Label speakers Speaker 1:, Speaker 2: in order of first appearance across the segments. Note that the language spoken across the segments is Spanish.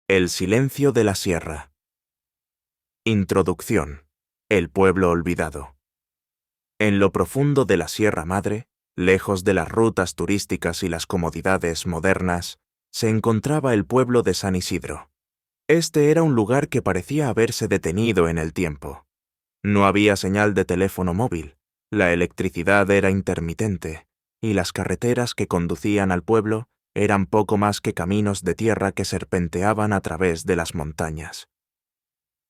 Speaker 1: El silencio de la sierra. Introducción. El pueblo olvidado. En lo profundo de la Sierra Madre, lejos de las rutas turísticas y las comodidades modernas, se encontraba el pueblo de San Isidro. Este era un lugar que parecía haberse detenido en el tiempo. No había señal de teléfono móvil, la electricidad era intermitente, y las carreteras que conducían al pueblo eran poco más que caminos de tierra que serpenteaban a través de las montañas.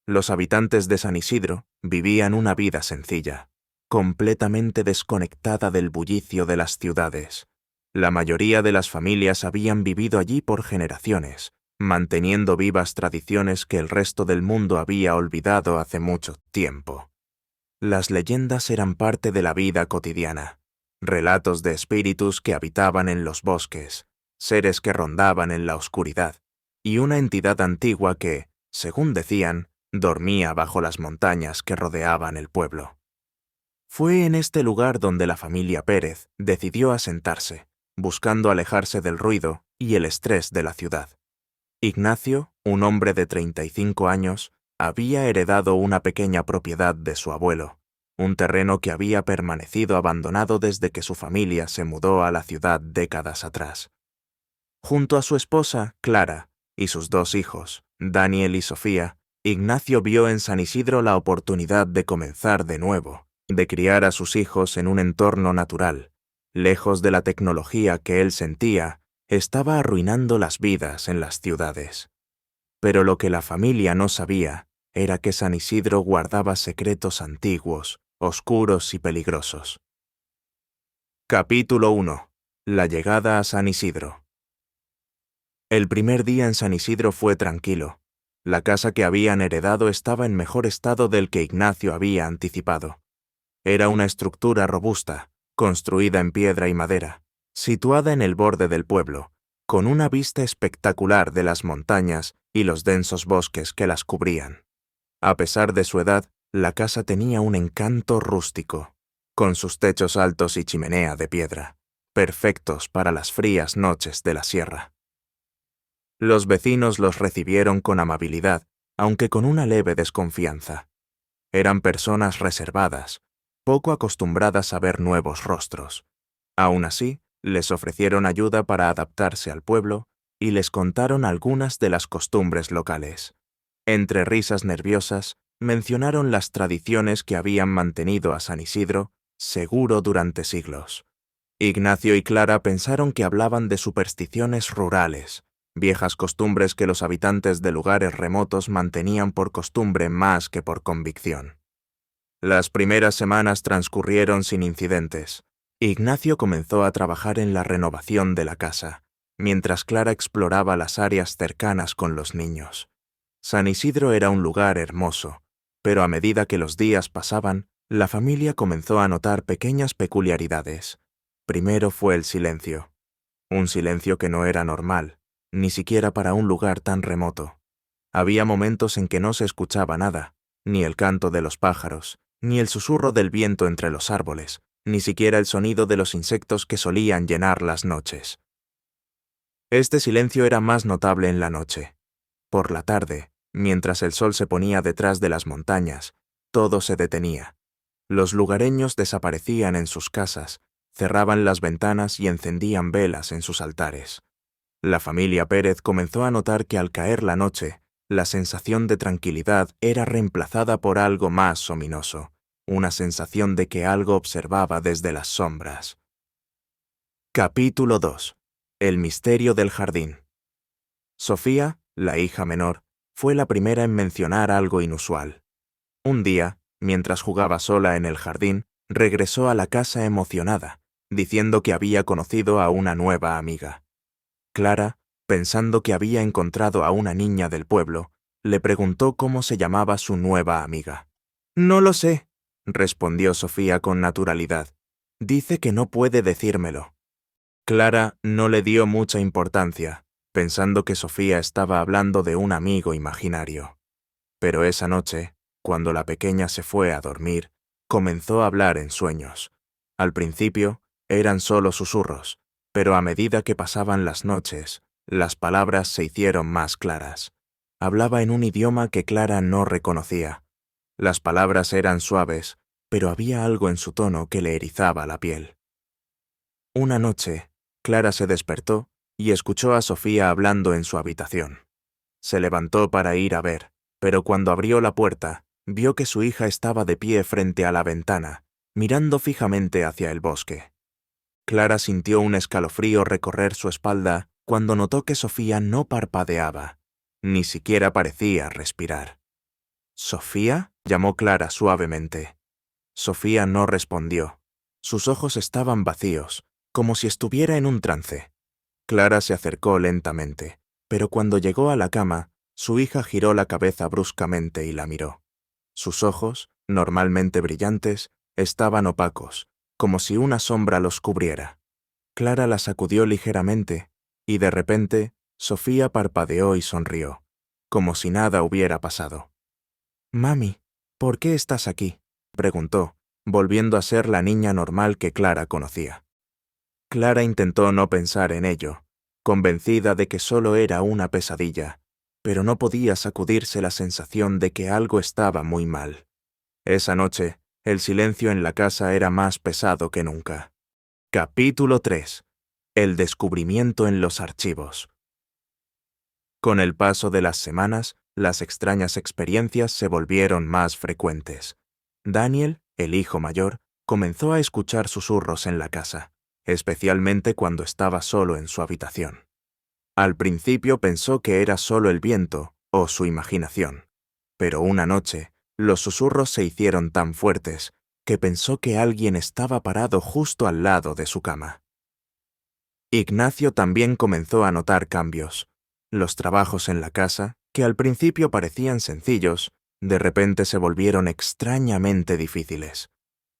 Speaker 1: Los habitantes de San Isidro vivían una vida sencilla, completamente desconectada del bullicio de las ciudades. La mayoría de las familias habían vivido allí por generaciones, manteniendo vivas tradiciones que el resto del mundo había olvidado hace mucho tiempo. Las leyendas eran parte de la vida cotidiana, relatos de espíritus que habitaban en los bosques, seres que rondaban en la oscuridad, y una entidad antigua que, según decían, dormía bajo las montañas que rodeaban el pueblo. Fue en este lugar donde la familia Pérez decidió asentarse, buscando alejarse del ruido y el estrés de la ciudad. Ignacio, un hombre de 35 años, había heredado una pequeña propiedad de su abuelo, un terreno que había permanecido abandonado desde que su familia se mudó a la ciudad décadas atrás. Junto a su esposa, Clara, y sus dos hijos, Daniel y Sofía, Ignacio vio en San Isidro la oportunidad de comenzar de nuevo, de criar a sus hijos en un entorno natural, lejos de la tecnología que él sentía estaba arruinando las vidas en las ciudades. Pero lo que la familia no sabía era que San Isidro guardaba secretos antiguos, oscuros y peligrosos. Capítulo 1. La llegada a San Isidro. El primer día en San Isidro fue tranquilo. La casa que habían heredado estaba en mejor estado del que Ignacio había anticipado. Era una estructura robusta, construida en piedra y madera, situada en el borde del pueblo, con una vista espectacular de las montañas y los densos bosques que las cubrían. A pesar de su edad, la casa tenía un encanto rústico, con sus techos altos y chimenea de piedra, perfectos para las frías noches de la sierra. Los vecinos los recibieron con amabilidad, aunque con una leve desconfianza. Eran personas reservadas, poco acostumbradas a ver nuevos rostros. Aún así, les ofrecieron ayuda para adaptarse al pueblo y les contaron algunas de las costumbres locales. Entre risas nerviosas, mencionaron las tradiciones que habían mantenido a San Isidro seguro durante siglos. Ignacio y Clara pensaron que hablaban de supersticiones rurales, viejas costumbres que los habitantes de lugares remotos mantenían por costumbre más que por convicción. Las primeras semanas transcurrieron sin incidentes. Ignacio comenzó a trabajar en la renovación de la casa, mientras Clara exploraba las áreas cercanas con los niños. San Isidro era un lugar hermoso, pero a medida que los días pasaban, la familia comenzó a notar pequeñas peculiaridades. Primero fue el silencio. Un silencio que no era normal, ni siquiera para un lugar tan remoto. Había momentos en que no se escuchaba nada, ni el canto de los pájaros, ni el susurro del viento entre los árboles, ni siquiera el sonido de los insectos que solían llenar las noches. Este silencio era más notable en la noche. Por la tarde, mientras el sol se ponía detrás de las montañas, todo se detenía. Los lugareños desaparecían en sus casas, cerraban las ventanas y encendían velas en sus altares. La familia Pérez comenzó a notar que al caer la noche, la sensación de tranquilidad era reemplazada por algo más ominoso, una sensación de que algo observaba desde las sombras. Capítulo 2. El misterio del jardín. Sofía, la hija menor, fue la primera en mencionar algo inusual. Un día, mientras jugaba sola en el jardín, regresó a la casa emocionada, diciendo que había conocido a una nueva amiga. Clara, pensando que había encontrado a una niña del pueblo, le preguntó cómo se llamaba su nueva amiga. «No lo sé», respondió Sofía con naturalidad. «Dice que no puede decírmelo». Clara no le dio mucha importancia, pensando que Sofía estaba hablando de un amigo imaginario. Pero esa noche, cuando la pequeña se fue a dormir, comenzó a hablar en sueños. Al principio, eran solo susurros, pero a medida que pasaban las noches, las palabras se hicieron más claras. hablaba en un idioma que Clara no reconocía. Las palabras eran suaves, pero había algo en su tono que le erizaba la piel. Una noche, Clara se despertó y escuchó a Sofía hablando en su habitación. Se levantó para ir a ver, pero cuando abrió la puerta, vio que su hija estaba de pie frente a la ventana, mirando fijamente hacia el bosque. Clara sintió un escalofrío recorrer su espalda cuando notó que Sofía no parpadeaba, ni siquiera parecía respirar. ¿Sofía?, llamó Clara suavemente. Sofía no respondió. Sus ojos estaban vacíos, como si estuviera en un trance. Clara se acercó lentamente, pero cuando llegó a la cama, su hija giró la cabeza bruscamente y la miró. Sus ojos, normalmente brillantes, estaban opacos, como si una sombra los cubriera. Clara la sacudió ligeramente, y de repente, Sofía parpadeó y sonrió, como si nada hubiera pasado. «Mami, ¿por qué estás aquí?», preguntó, volviendo a ser la niña normal que Clara conocía. Clara intentó no pensar en ello, convencida de que solo era una pesadilla, pero no podía sacudirse la sensación de que algo estaba muy mal. Esa noche, el silencio en la casa era más pesado que nunca. Capítulo 3. El descubrimiento en los archivos. Con el paso de las semanas, las extrañas experiencias se volvieron más frecuentes. Daniel, el hijo mayor, comenzó a escuchar susurros en la casa, especialmente cuando estaba solo en su habitación. Al principio pensó que era solo el viento o su imaginación, pero una noche, los susurros se hicieron tan fuertes que pensó que alguien estaba parado justo al lado de su cama. Ignacio también comenzó a notar cambios. Los trabajos en la casa, que al principio parecían sencillos, de repente se volvieron extrañamente difíciles.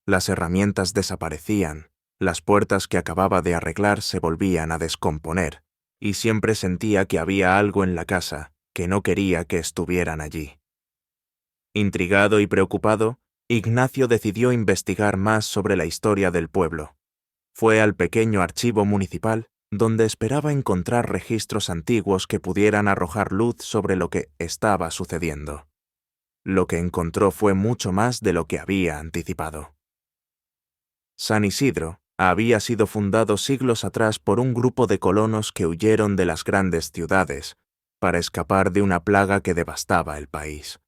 Speaker 1: Las herramientas desaparecían, las puertas que acababa de arreglar se volvían a descomponer, y siempre sentía que había algo en la casa que no quería que estuvieran allí. Intrigado y preocupado, Ignacio decidió investigar más sobre la historia del pueblo. Fue al pequeño archivo municipal, donde esperaba encontrar registros antiguos que pudieran arrojar luz sobre lo que estaba sucediendo. Lo que encontró fue mucho más de lo que había anticipado. San Isidro había sido fundado siglos atrás por un grupo de colonos que huyeron de las grandes ciudades para escapar de una plaga que devastaba el país.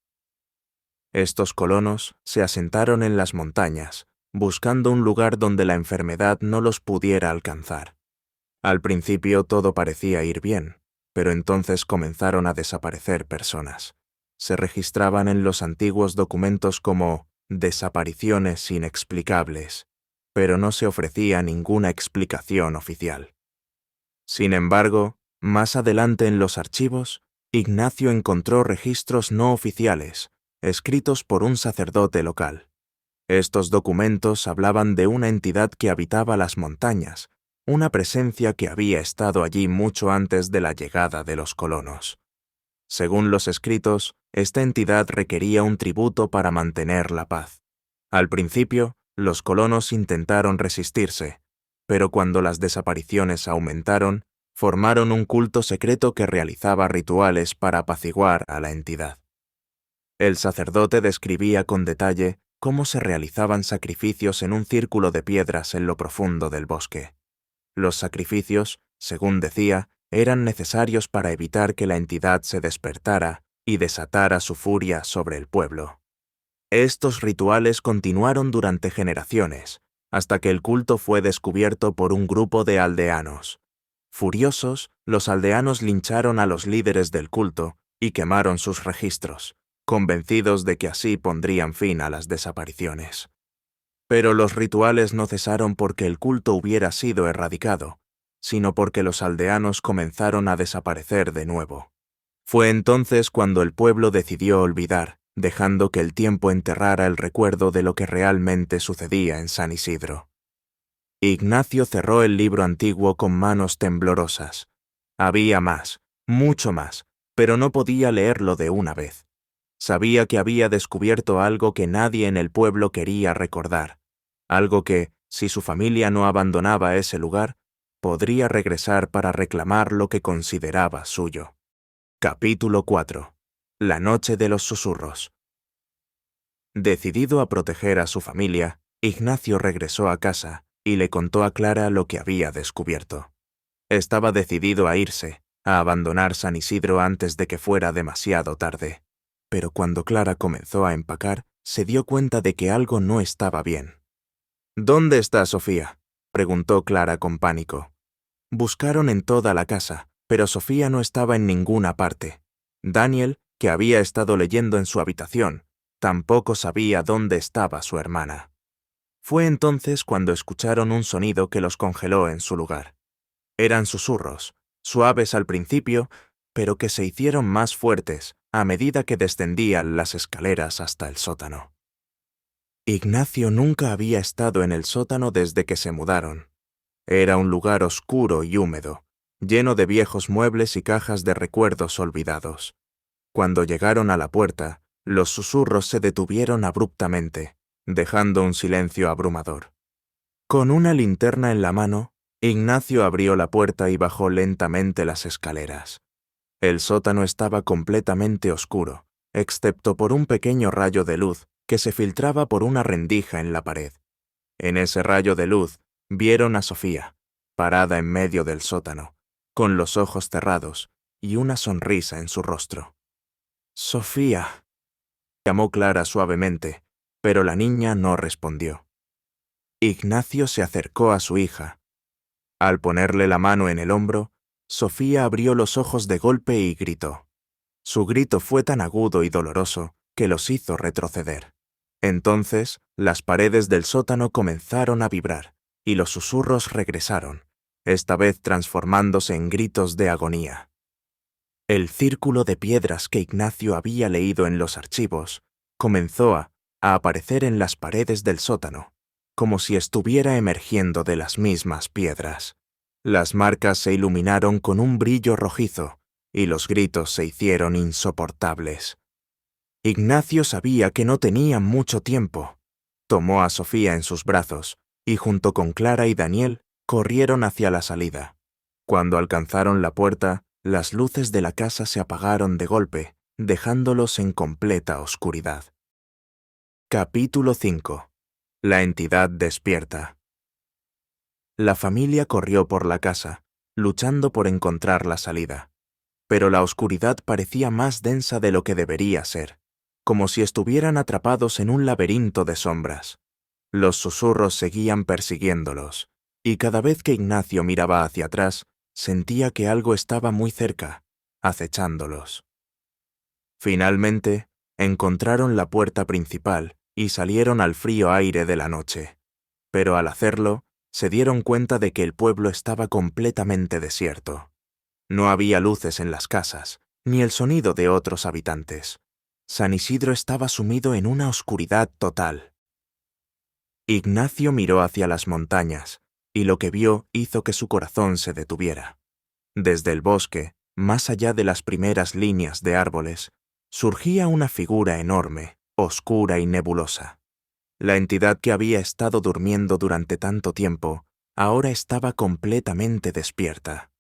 Speaker 1: Estos colonos se asentaron en las montañas, buscando un lugar donde la enfermedad no los pudiera alcanzar. Al principio todo parecía ir bien, pero entonces comenzaron a desaparecer personas. Se registraban en los antiguos documentos como desapariciones inexplicables, pero no se ofrecía ninguna explicación oficial. Sin embargo, más adelante en los archivos, Ignacio encontró registros no oficiales, escritos por un sacerdote local. Estos documentos hablaban de una entidad que habitaba las montañas, una presencia que había estado allí mucho antes de la llegada de los colonos. Según los escritos, esta entidad requería un tributo para mantener la paz. Al principio, los colonos intentaron resistirse, pero cuando las desapariciones aumentaron, formaron un culto secreto que realizaba rituales para apaciguar a la entidad. El sacerdote describía con detalle cómo se realizaban sacrificios en un círculo de piedras en lo profundo del bosque. Los sacrificios, según decía, eran necesarios para evitar que la entidad se despertara y desatara su furia sobre el pueblo. Estos rituales continuaron durante generaciones, hasta que el culto fue descubierto por un grupo de aldeanos. Furiosos, los aldeanos lincharon a los líderes del culto y quemaron sus registros, convencidos de que así pondrían fin a las desapariciones. Pero los rituales no cesaron porque el culto hubiera sido erradicado, sino porque los aldeanos comenzaron a desaparecer de nuevo. Fue entonces cuando el pueblo decidió olvidar, dejando que el tiempo enterrara el recuerdo de lo que realmente sucedía en San Isidro. Ignacio cerró el libro antiguo con manos temblorosas. Había más, mucho más, pero no podía leerlo de una vez. Sabía que había descubierto algo que nadie en el pueblo quería recordar, algo que, si su familia no abandonaba ese lugar, podría regresar para reclamar lo que consideraba suyo. Capítulo 4. La noche de los susurros. Decidido a proteger a su familia, Ignacio regresó a casa y le contó a Clara lo que había descubierto. Estaba decidido a irse, a abandonar San Isidro antes de que fuera demasiado tarde. Pero cuando Clara comenzó a empacar, se dio cuenta de que algo no estaba bien. «¿Dónde está Sofía?», preguntó Clara con pánico. Buscaron en toda la casa, pero Sofía no estaba en ninguna parte. Daniel, que había estado leyendo en su habitación, tampoco sabía dónde estaba su hermana. Fue entonces cuando escucharon un sonido que los congeló en su lugar. Eran susurros, suaves al principio, pero que se hicieron más fuertes a medida que descendían las escaleras hasta el sótano. Ignacio nunca había estado en el sótano desde que se mudaron. Era un lugar oscuro y húmedo, lleno de viejos muebles y cajas de recuerdos olvidados. Cuando llegaron a la puerta, los susurros se detuvieron abruptamente, dejando un silencio abrumador. Con una linterna en la mano, Ignacio abrió la puerta y bajó lentamente las escaleras. El sótano estaba completamente oscuro, excepto por un pequeño rayo de luz que se filtraba por una rendija en la pared. En ese rayo de luz, vieron a Sofía, parada en medio del sótano, con los ojos cerrados y una sonrisa en su rostro. «Sofía», llamó Clara suavemente, pero la niña no respondió. Ignacio se acercó a su hija. Al ponerle la mano en el hombro, Sofía abrió los ojos de golpe y gritó. Su grito fue tan agudo y doloroso que los hizo retroceder. Entonces, las paredes del sótano comenzaron a vibrar, y los susurros regresaron, esta vez transformándose en gritos de agonía. El círculo de piedras que Ignacio había leído en los archivos comenzó a aparecer en las paredes del sótano, como si estuviera emergiendo de las mismas piedras. Las marcas se iluminaron con un brillo rojizo, y los gritos se hicieron insoportables. Ignacio sabía que no tenían mucho tiempo. Tomó a Sofía en sus brazos, y junto con Clara y Daniel, corrieron hacia la salida. Cuando alcanzaron la puerta, las luces de la casa se apagaron de golpe, dejándolos en completa oscuridad. Capítulo 5. La entidad despierta. La familia corrió por la casa, luchando por encontrar la salida. Pero la oscuridad parecía más densa de lo que debería ser, como si estuvieran atrapados en un laberinto de sombras. Los susurros seguían persiguiéndolos, y cada vez que Ignacio miraba hacia atrás, sentía que algo estaba muy cerca, acechándolos. Finalmente, encontraron la puerta principal y salieron al frío aire de la noche. Pero al hacerlo, se dieron cuenta de que el pueblo estaba completamente desierto. No había luces en las casas, ni el sonido de otros habitantes. San Isidro estaba sumido en una oscuridad total. Ignacio miró hacia las montañas, y lo que vio hizo que su corazón se detuviera. Desde el bosque, más allá de las primeras líneas de árboles, surgía una figura enorme, oscura y nebulosa. La entidad que había estado durmiendo durante tanto tiempo, ahora estaba completamente despierta.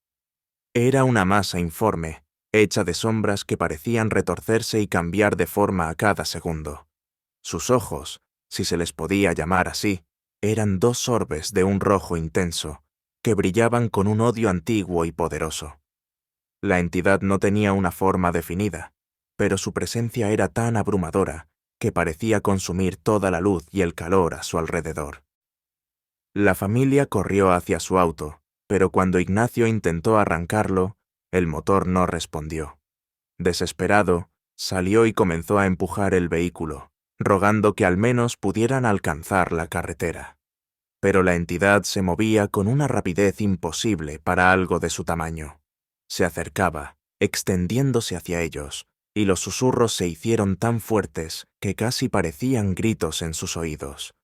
Speaker 1: Era una masa informe, hecha de sombras que parecían retorcerse y cambiar de forma a cada segundo. Sus ojos, si se les podía llamar así, eran dos orbes de un rojo intenso, que brillaban con un odio antiguo y poderoso. La entidad no tenía una forma definida, pero su presencia era tan abrumadora que parecía consumir toda la luz y el calor a su alrededor. La familia corrió hacia su auto, pero cuando Ignacio intentó arrancarlo, el motor no respondió. Desesperado, salió y comenzó a empujar el vehículo, rogando que al menos pudieran alcanzar la carretera. Pero la entidad se movía con una rapidez imposible para algo de su tamaño. Se acercaba, extendiéndose hacia ellos, y los susurros se hicieron tan fuertes que casi parecían gritos en sus oídos.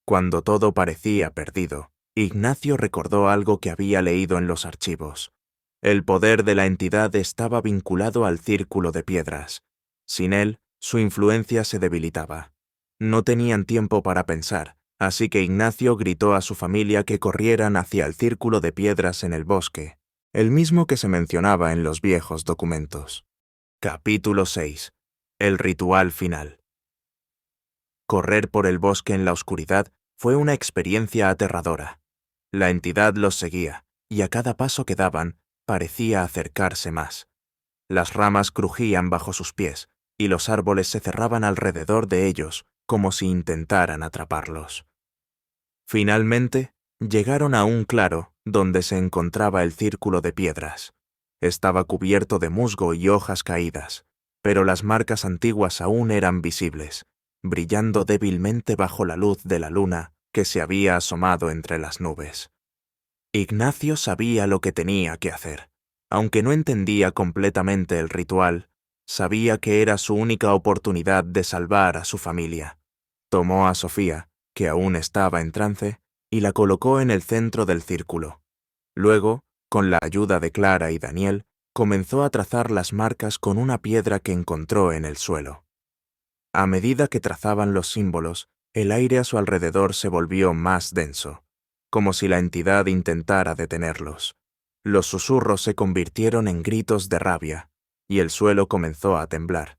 Speaker 1: Cuando todo parecía perdido, Ignacio recordó algo que había leído en los archivos. El poder de la entidad estaba vinculado al círculo de piedras. Sin él, su influencia se debilitaba. No tenían tiempo para pensar, así que Ignacio gritó a su familia que corrieran hacia el círculo de piedras en el bosque, el mismo que se mencionaba en los viejos documentos. Capítulo 6. El ritual final. Correr por el bosque en la oscuridad fue una experiencia aterradora. La entidad los seguía, y a cada paso que daban, parecía acercarse más. Las ramas crujían bajo sus pies, y los árboles se cerraban alrededor de ellos, como si intentaran atraparlos. Finalmente, llegaron a un claro donde se encontraba el círculo de piedras. Estaba cubierto de musgo y hojas caídas, pero las marcas antiguas aún eran visibles, brillando débilmente bajo la luz de la luna que se había asomado entre las nubes. Ignacio sabía lo que tenía que hacer. Aunque no entendía completamente el ritual, sabía que era su única oportunidad de salvar a su familia. Tomó a Sofía, que aún estaba en trance, y la colocó en el centro del círculo. Luego, con la ayuda de Clara y Daniel, comenzó a trazar las marcas con una piedra que encontró en el suelo. A medida que trazaban los símbolos, el aire a su alrededor se volvió más denso, como si la entidad intentara detenerlos. Los susurros se convirtieron en gritos de rabia, y el suelo comenzó a temblar.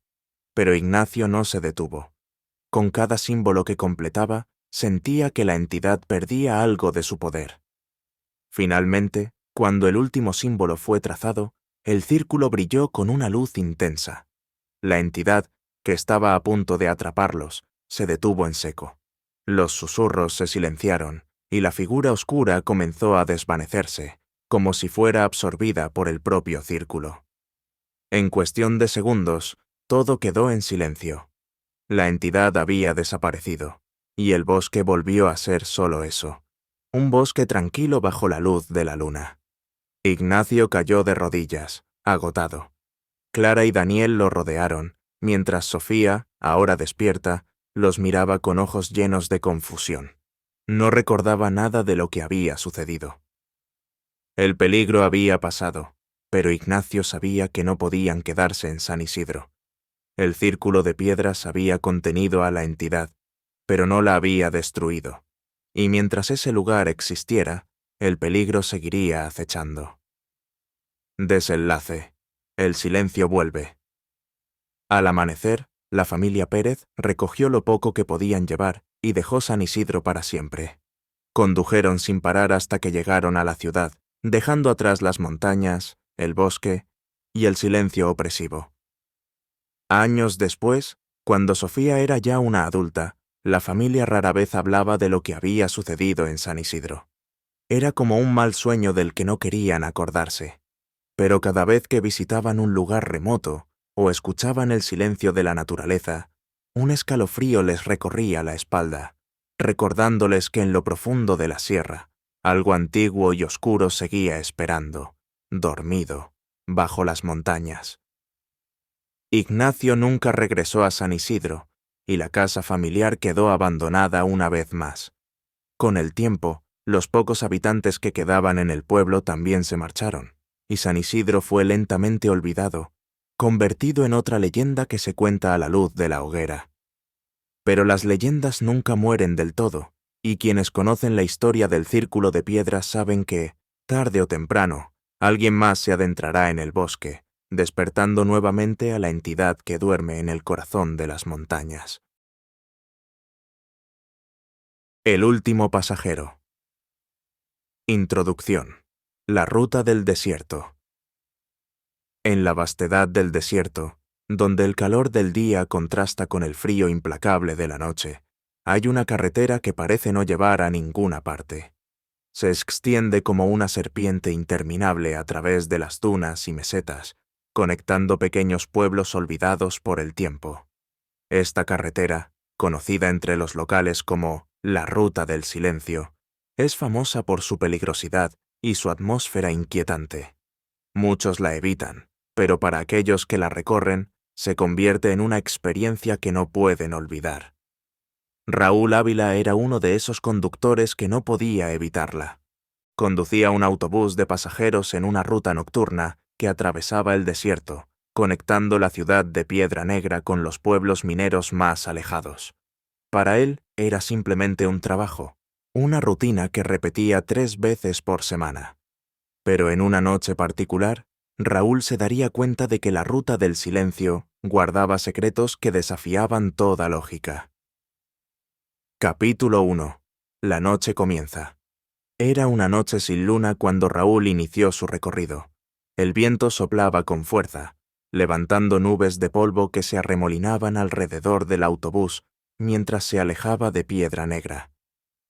Speaker 1: Pero Ignacio no se detuvo. Con cada símbolo que completaba, sentía que la entidad perdía algo de su poder. Finalmente, cuando el último símbolo fue trazado, el círculo brilló con una luz intensa. La entidad, que estaba a punto de atraparlos, se detuvo en seco. Los susurros se silenciaron, y la figura oscura comenzó a desvanecerse, como si fuera absorbida por el propio círculo. En cuestión de segundos, todo quedó en silencio. La entidad había desaparecido, y el bosque volvió a ser solo eso, un bosque tranquilo bajo la luz de la luna. Ignacio cayó de rodillas, agotado. Clara y Daniel lo rodearon, mientras Sofía, ahora despierta, los miraba con ojos llenos de confusión. No recordaba nada de lo que había sucedido. El peligro había pasado, pero Ignacio sabía que no podían quedarse en San Isidro. El círculo de piedras había contenido a la entidad, pero no la había destruido, y mientras ese lugar existiera, el peligro seguiría acechando. Desenlace. El silencio vuelve. Al amanecer, la familia Pérez recogió lo poco que podían llevar y dejó San Isidro para siempre. Condujeron sin parar hasta que llegaron a la ciudad, dejando atrás las montañas, el bosque y el silencio opresivo. Años después, cuando Sofía era ya una adulta, la familia rara vez hablaba de lo que había sucedido en San Isidro. Era como un mal sueño del que no querían acordarse. Pero cada vez que visitaban un lugar remoto o escuchaban el silencio de la naturaleza, un escalofrío les recorría la espalda, recordándoles que en lo profundo de la sierra, algo antiguo y oscuro seguía esperando, dormido, bajo las montañas. Ignacio nunca regresó a San Isidro, y la casa familiar quedó abandonada una vez más. Con el tiempo, los pocos habitantes que quedaban en el pueblo también se marcharon, y San Isidro fue lentamente olvidado, convertido en otra leyenda que se cuenta a la luz de la hoguera. Pero las leyendas nunca mueren del todo, y quienes conocen la historia del círculo de piedras saben que, tarde o temprano, alguien más se adentrará en el bosque, despertando nuevamente a la entidad que duerme en el corazón de las montañas. El último pasajero. Introducción. La ruta del desierto. En la vastedad del desierto, donde el calor del día contrasta con el frío implacable de la noche, hay una carretera que parece no llevar a ninguna parte. Se extiende como una serpiente interminable a través de las dunas y mesetas, conectando pequeños pueblos olvidados por el tiempo. Esta carretera, conocida entre los locales como la Ruta del Silencio, es famosa por su peligrosidad y su atmósfera inquietante. Muchos la evitan, pero para aquellos que la recorren, se convierte en una experiencia que no pueden olvidar. Raúl Ávila era uno de esos conductores que no podía evitarla. Conducía un autobús de pasajeros en una ruta nocturna que atravesaba el desierto, conectando la ciudad de Piedra Negra con los pueblos mineros más alejados. Para él era simplemente un trabajo, una rutina que repetía 3 veces por semana. Pero en una noche particular, Raúl se daría cuenta de que la ruta del silencio guardaba secretos que desafiaban toda lógica. Capítulo 1. La noche comienza. Era una noche sin luna cuando Raúl inició su recorrido. El viento soplaba con fuerza, levantando nubes de polvo que se arremolinaban alrededor del autobús mientras se alejaba de Piedra Negra.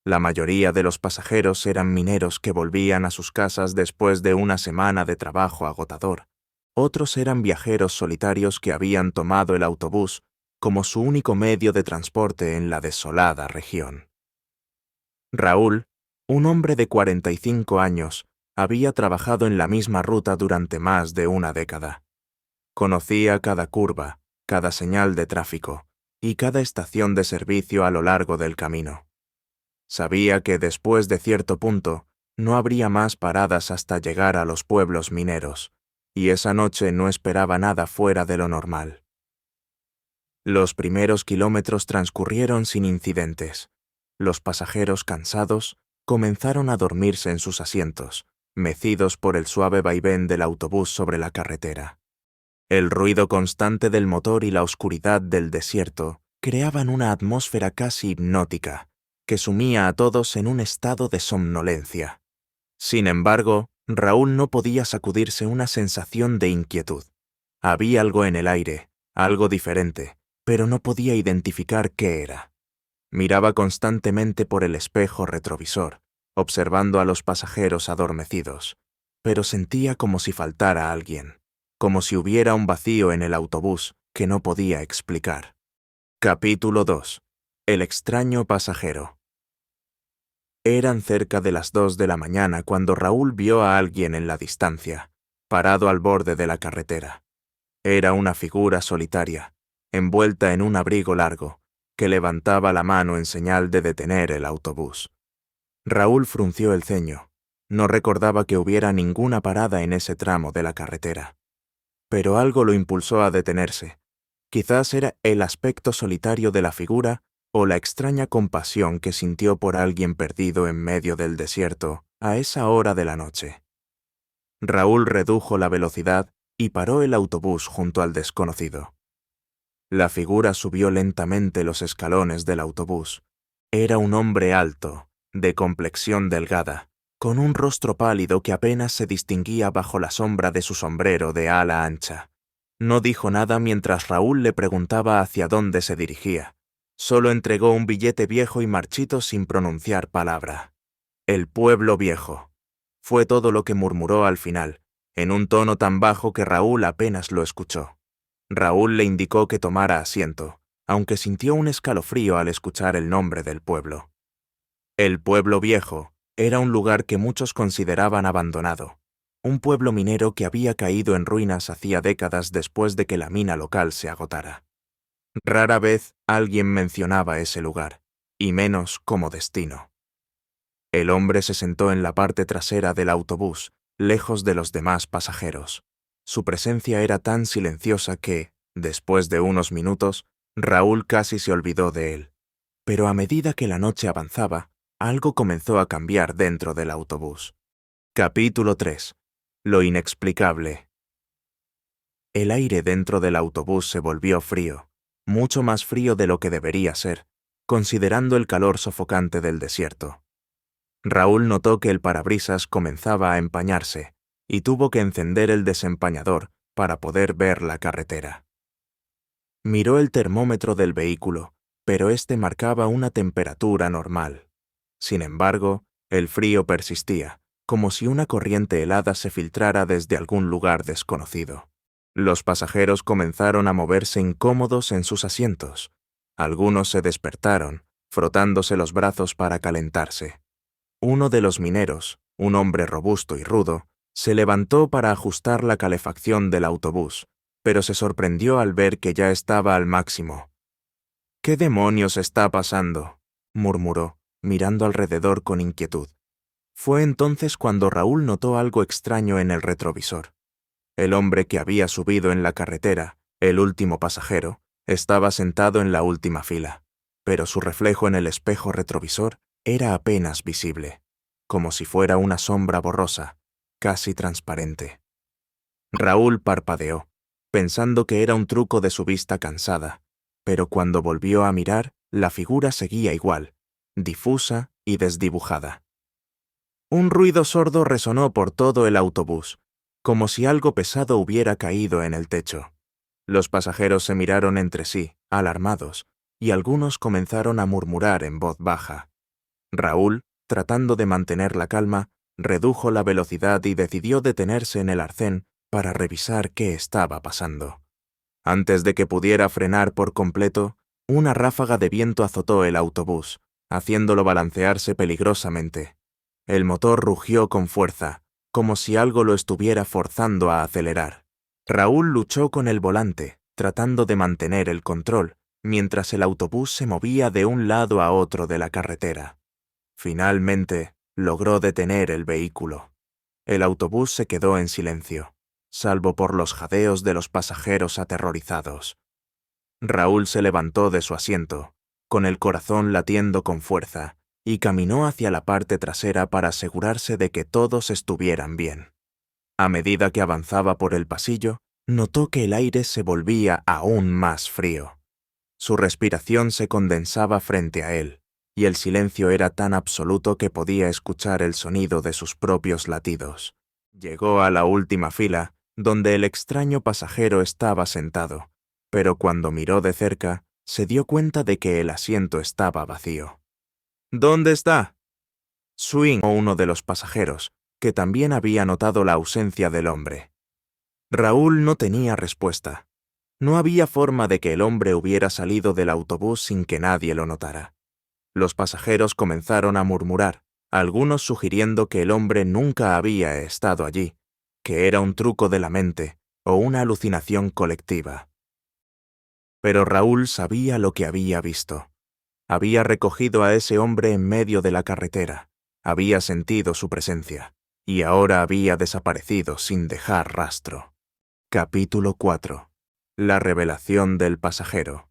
Speaker 1: La mayoría de los pasajeros eran mineros que volvían a sus casas después de una semana de trabajo agotador. Otros eran viajeros solitarios que habían tomado el autobús como su único medio de transporte en la desolada región. Raúl, un hombre de 45 años, había trabajado en la misma ruta durante más de una década. Conocía cada curva, cada señal de tráfico y cada estación de servicio a lo largo del camino. Sabía que después de cierto punto no habría más paradas hasta llegar a los pueblos mineros, y esa noche no esperaba nada fuera de lo normal. Los primeros kilómetros transcurrieron sin incidentes. Los pasajeros cansados comenzaron a dormirse en sus asientos, mecidos por el suave vaivén del autobús sobre la carretera. El ruido constante del motor y la oscuridad del desierto creaban una atmósfera casi hipnótica, que sumía a todos en un estado de somnolencia. Sin embargo, Raúl no podía sacudirse una sensación de inquietud. Había algo en el aire, algo diferente, pero no podía identificar qué era. Miraba constantemente por el espejo retrovisor, observando a los pasajeros adormecidos, pero sentía como si faltara alguien, como si hubiera un vacío en el autobús que no podía explicar. Capítulo 2. El extraño pasajero. Eran cerca de las 2 de la mañana cuando Raúl vio a alguien en la distancia, parado al borde de la carretera. Era una figura solitaria, envuelta en un abrigo largo, que levantaba la mano en señal de detener el autobús. Raúl frunció el ceño. No recordaba que hubiera ninguna parada en ese tramo de la carretera. Pero algo lo impulsó a detenerse. Quizás era el aspecto solitario de la figura o la extraña compasión que sintió por alguien perdido en medio del desierto a esa hora de la noche. Raúl redujo la velocidad y paró el autobús junto al desconocido. La figura subió lentamente los escalones del autobús. Era un hombre alto, de complexión delgada, con un rostro pálido que apenas se distinguía bajo la sombra de su sombrero de ala ancha. No dijo nada mientras Raúl le preguntaba hacia dónde se dirigía. Solo entregó un billete viejo y marchito sin pronunciar palabra. El pueblo viejo. Fue todo lo que murmuró al final, en un tono tan bajo que Raúl apenas lo escuchó. Raúl le indicó que tomara asiento, aunque sintió un escalofrío al escuchar el nombre del pueblo. El pueblo viejo era un lugar que muchos consideraban abandonado, un pueblo minero que había caído en ruinas hacía décadas después de que la mina local se agotara. Rara vez alguien mencionaba ese lugar, y menos como destino. El hombre se sentó en la parte trasera del autobús, lejos de los demás pasajeros. Su presencia era tan silenciosa que, después de unos minutos, Raúl casi se olvidó de él. Pero a medida que la noche avanzaba, algo comenzó a cambiar dentro del autobús. Capítulo 3. Lo inexplicable. El aire dentro del autobús se volvió frío, mucho más frío de lo que debería ser, considerando el calor sofocante del desierto. Raúl notó que el parabrisas comenzaba a empañarse y tuvo que encender el desempañador para poder ver la carretera. Miró el termómetro del vehículo, pero este marcaba una temperatura normal. Sin embargo, el frío persistía, como si una corriente helada se filtrara desde algún lugar desconocido. Los pasajeros comenzaron a moverse incómodos en sus asientos. Algunos se despertaron, frotándose los brazos para calentarse. Uno de los mineros, un hombre robusto y rudo, se levantó para ajustar la calefacción del autobús, pero se sorprendió al ver que ya estaba al máximo. «¿Qué demonios está pasando?», murmuró, mirando alrededor con inquietud. Fue entonces cuando Raúl notó algo extraño en el retrovisor. El hombre que había subido en la carretera, el último pasajero, estaba sentado en la última fila, pero su reflejo en el espejo retrovisor era apenas visible, como si fuera una sombra borrosa, casi transparente. Raúl parpadeó, pensando que era un truco de su vista cansada, pero cuando volvió a mirar, la figura seguía igual, difusa y desdibujada. Un ruido sordo resonó por todo el autobús, como si algo pesado hubiera caído en el techo. Los pasajeros se miraron entre sí, alarmados, y algunos comenzaron a murmurar en voz baja. Raúl, tratando de mantener la calma, redujo la velocidad y decidió detenerse en el arcén para revisar qué estaba pasando. Antes de que pudiera frenar por completo, una ráfaga de viento azotó el autobús, haciéndolo balancearse peligrosamente. El motor rugió con fuerza, como si algo lo estuviera forzando a acelerar. Raúl luchó con el volante, tratando de mantener el control, mientras el autobús se movía de un lado a otro de la carretera. Finalmente, logró detener el vehículo. El autobús se quedó en silencio, salvo por los jadeos de los pasajeros aterrorizados. Raúl se levantó de su asiento, con el corazón latiendo con fuerza, y caminó hacia la parte trasera para asegurarse de que todos estuvieran bien. A medida que avanzaba por el pasillo, notó que el aire se volvía aún más frío. Su respiración se condensaba frente a él, y el silencio era tan absoluto que podía escuchar el sonido de sus propios latidos. Llegó a la última fila, donde el extraño pasajero estaba sentado, pero cuando miró de cerca, se dio cuenta de que el asiento estaba vacío. ¿Dónde está? Swing o uno de los pasajeros, que también había notado la ausencia del hombre. Raúl no tenía respuesta. No había forma de que el hombre hubiera salido del autobús sin que nadie lo notara. Los pasajeros comenzaron a murmurar, algunos sugiriendo que el hombre nunca había estado allí, que era un truco de la mente o una alucinación colectiva. Pero Raúl sabía lo que había visto. Había recogido a ese hombre en medio de la carretera, había sentido su presencia, y ahora había desaparecido sin dejar rastro. Capítulo 4. La revelación del pasajero.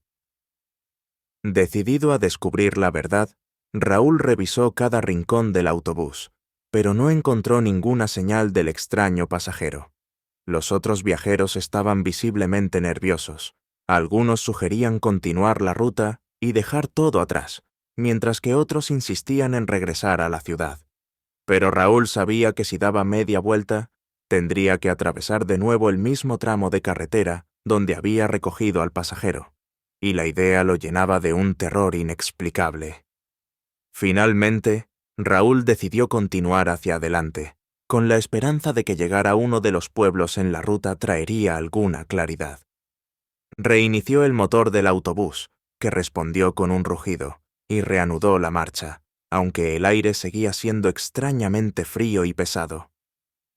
Speaker 1: Decidido a descubrir la verdad, Raúl revisó cada rincón del autobús, pero no encontró ninguna señal del extraño pasajero. Los otros viajeros estaban visiblemente nerviosos. Algunos sugerían continuar la ruta y dejar todo atrás, mientras que otros insistían en regresar a la ciudad. Pero Raúl sabía que si daba media vuelta, tendría que atravesar de nuevo el mismo tramo de carretera donde había recogido al pasajero, y la idea lo llenaba de un terror inexplicable. Finalmente, Raúl decidió continuar hacia adelante, con la esperanza de que llegar a uno de los pueblos en la ruta traería alguna claridad. Reinició el motor del autobús, que respondió con un rugido, y reanudó la marcha, aunque el aire seguía siendo extrañamente frío y pesado.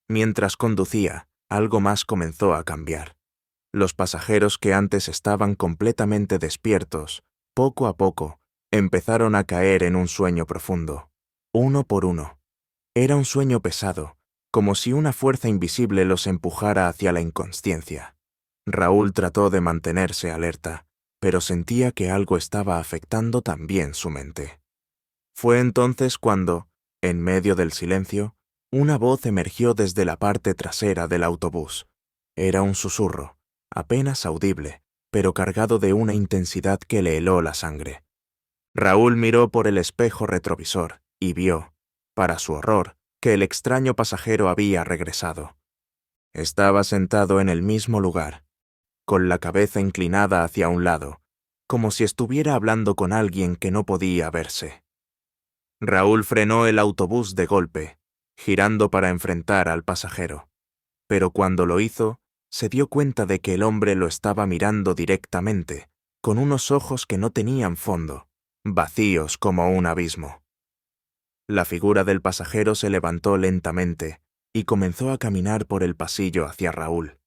Speaker 1: Mientras conducía, algo más comenzó a cambiar. Los pasajeros que antes estaban completamente despiertos, poco a poco, empezaron a caer en un sueño profundo, uno por uno. Era un sueño pesado, como si una fuerza invisible los empujara hacia la inconsciencia. Raúl trató de mantenerse alerta, pero sentía que algo estaba afectando también su mente. Fue entonces cuando, en medio del silencio, una voz emergió desde la parte trasera del autobús. Era un susurro, apenas audible, pero cargado de una intensidad que le heló la sangre. Raúl miró por el espejo retrovisor y vio, para su horror, que el extraño pasajero había regresado. Estaba sentado en el mismo lugar, con la cabeza inclinada hacia un lado, como si estuviera hablando con alguien que no podía verse. Raúl frenó el autobús de golpe, girando para enfrentar al pasajero, pero cuando lo hizo, se dio cuenta de que el hombre lo estaba mirando directamente, con unos ojos que no tenían fondo, vacíos como un abismo. La figura del pasajero se levantó lentamente y comenzó a caminar por el pasillo hacia Raúl.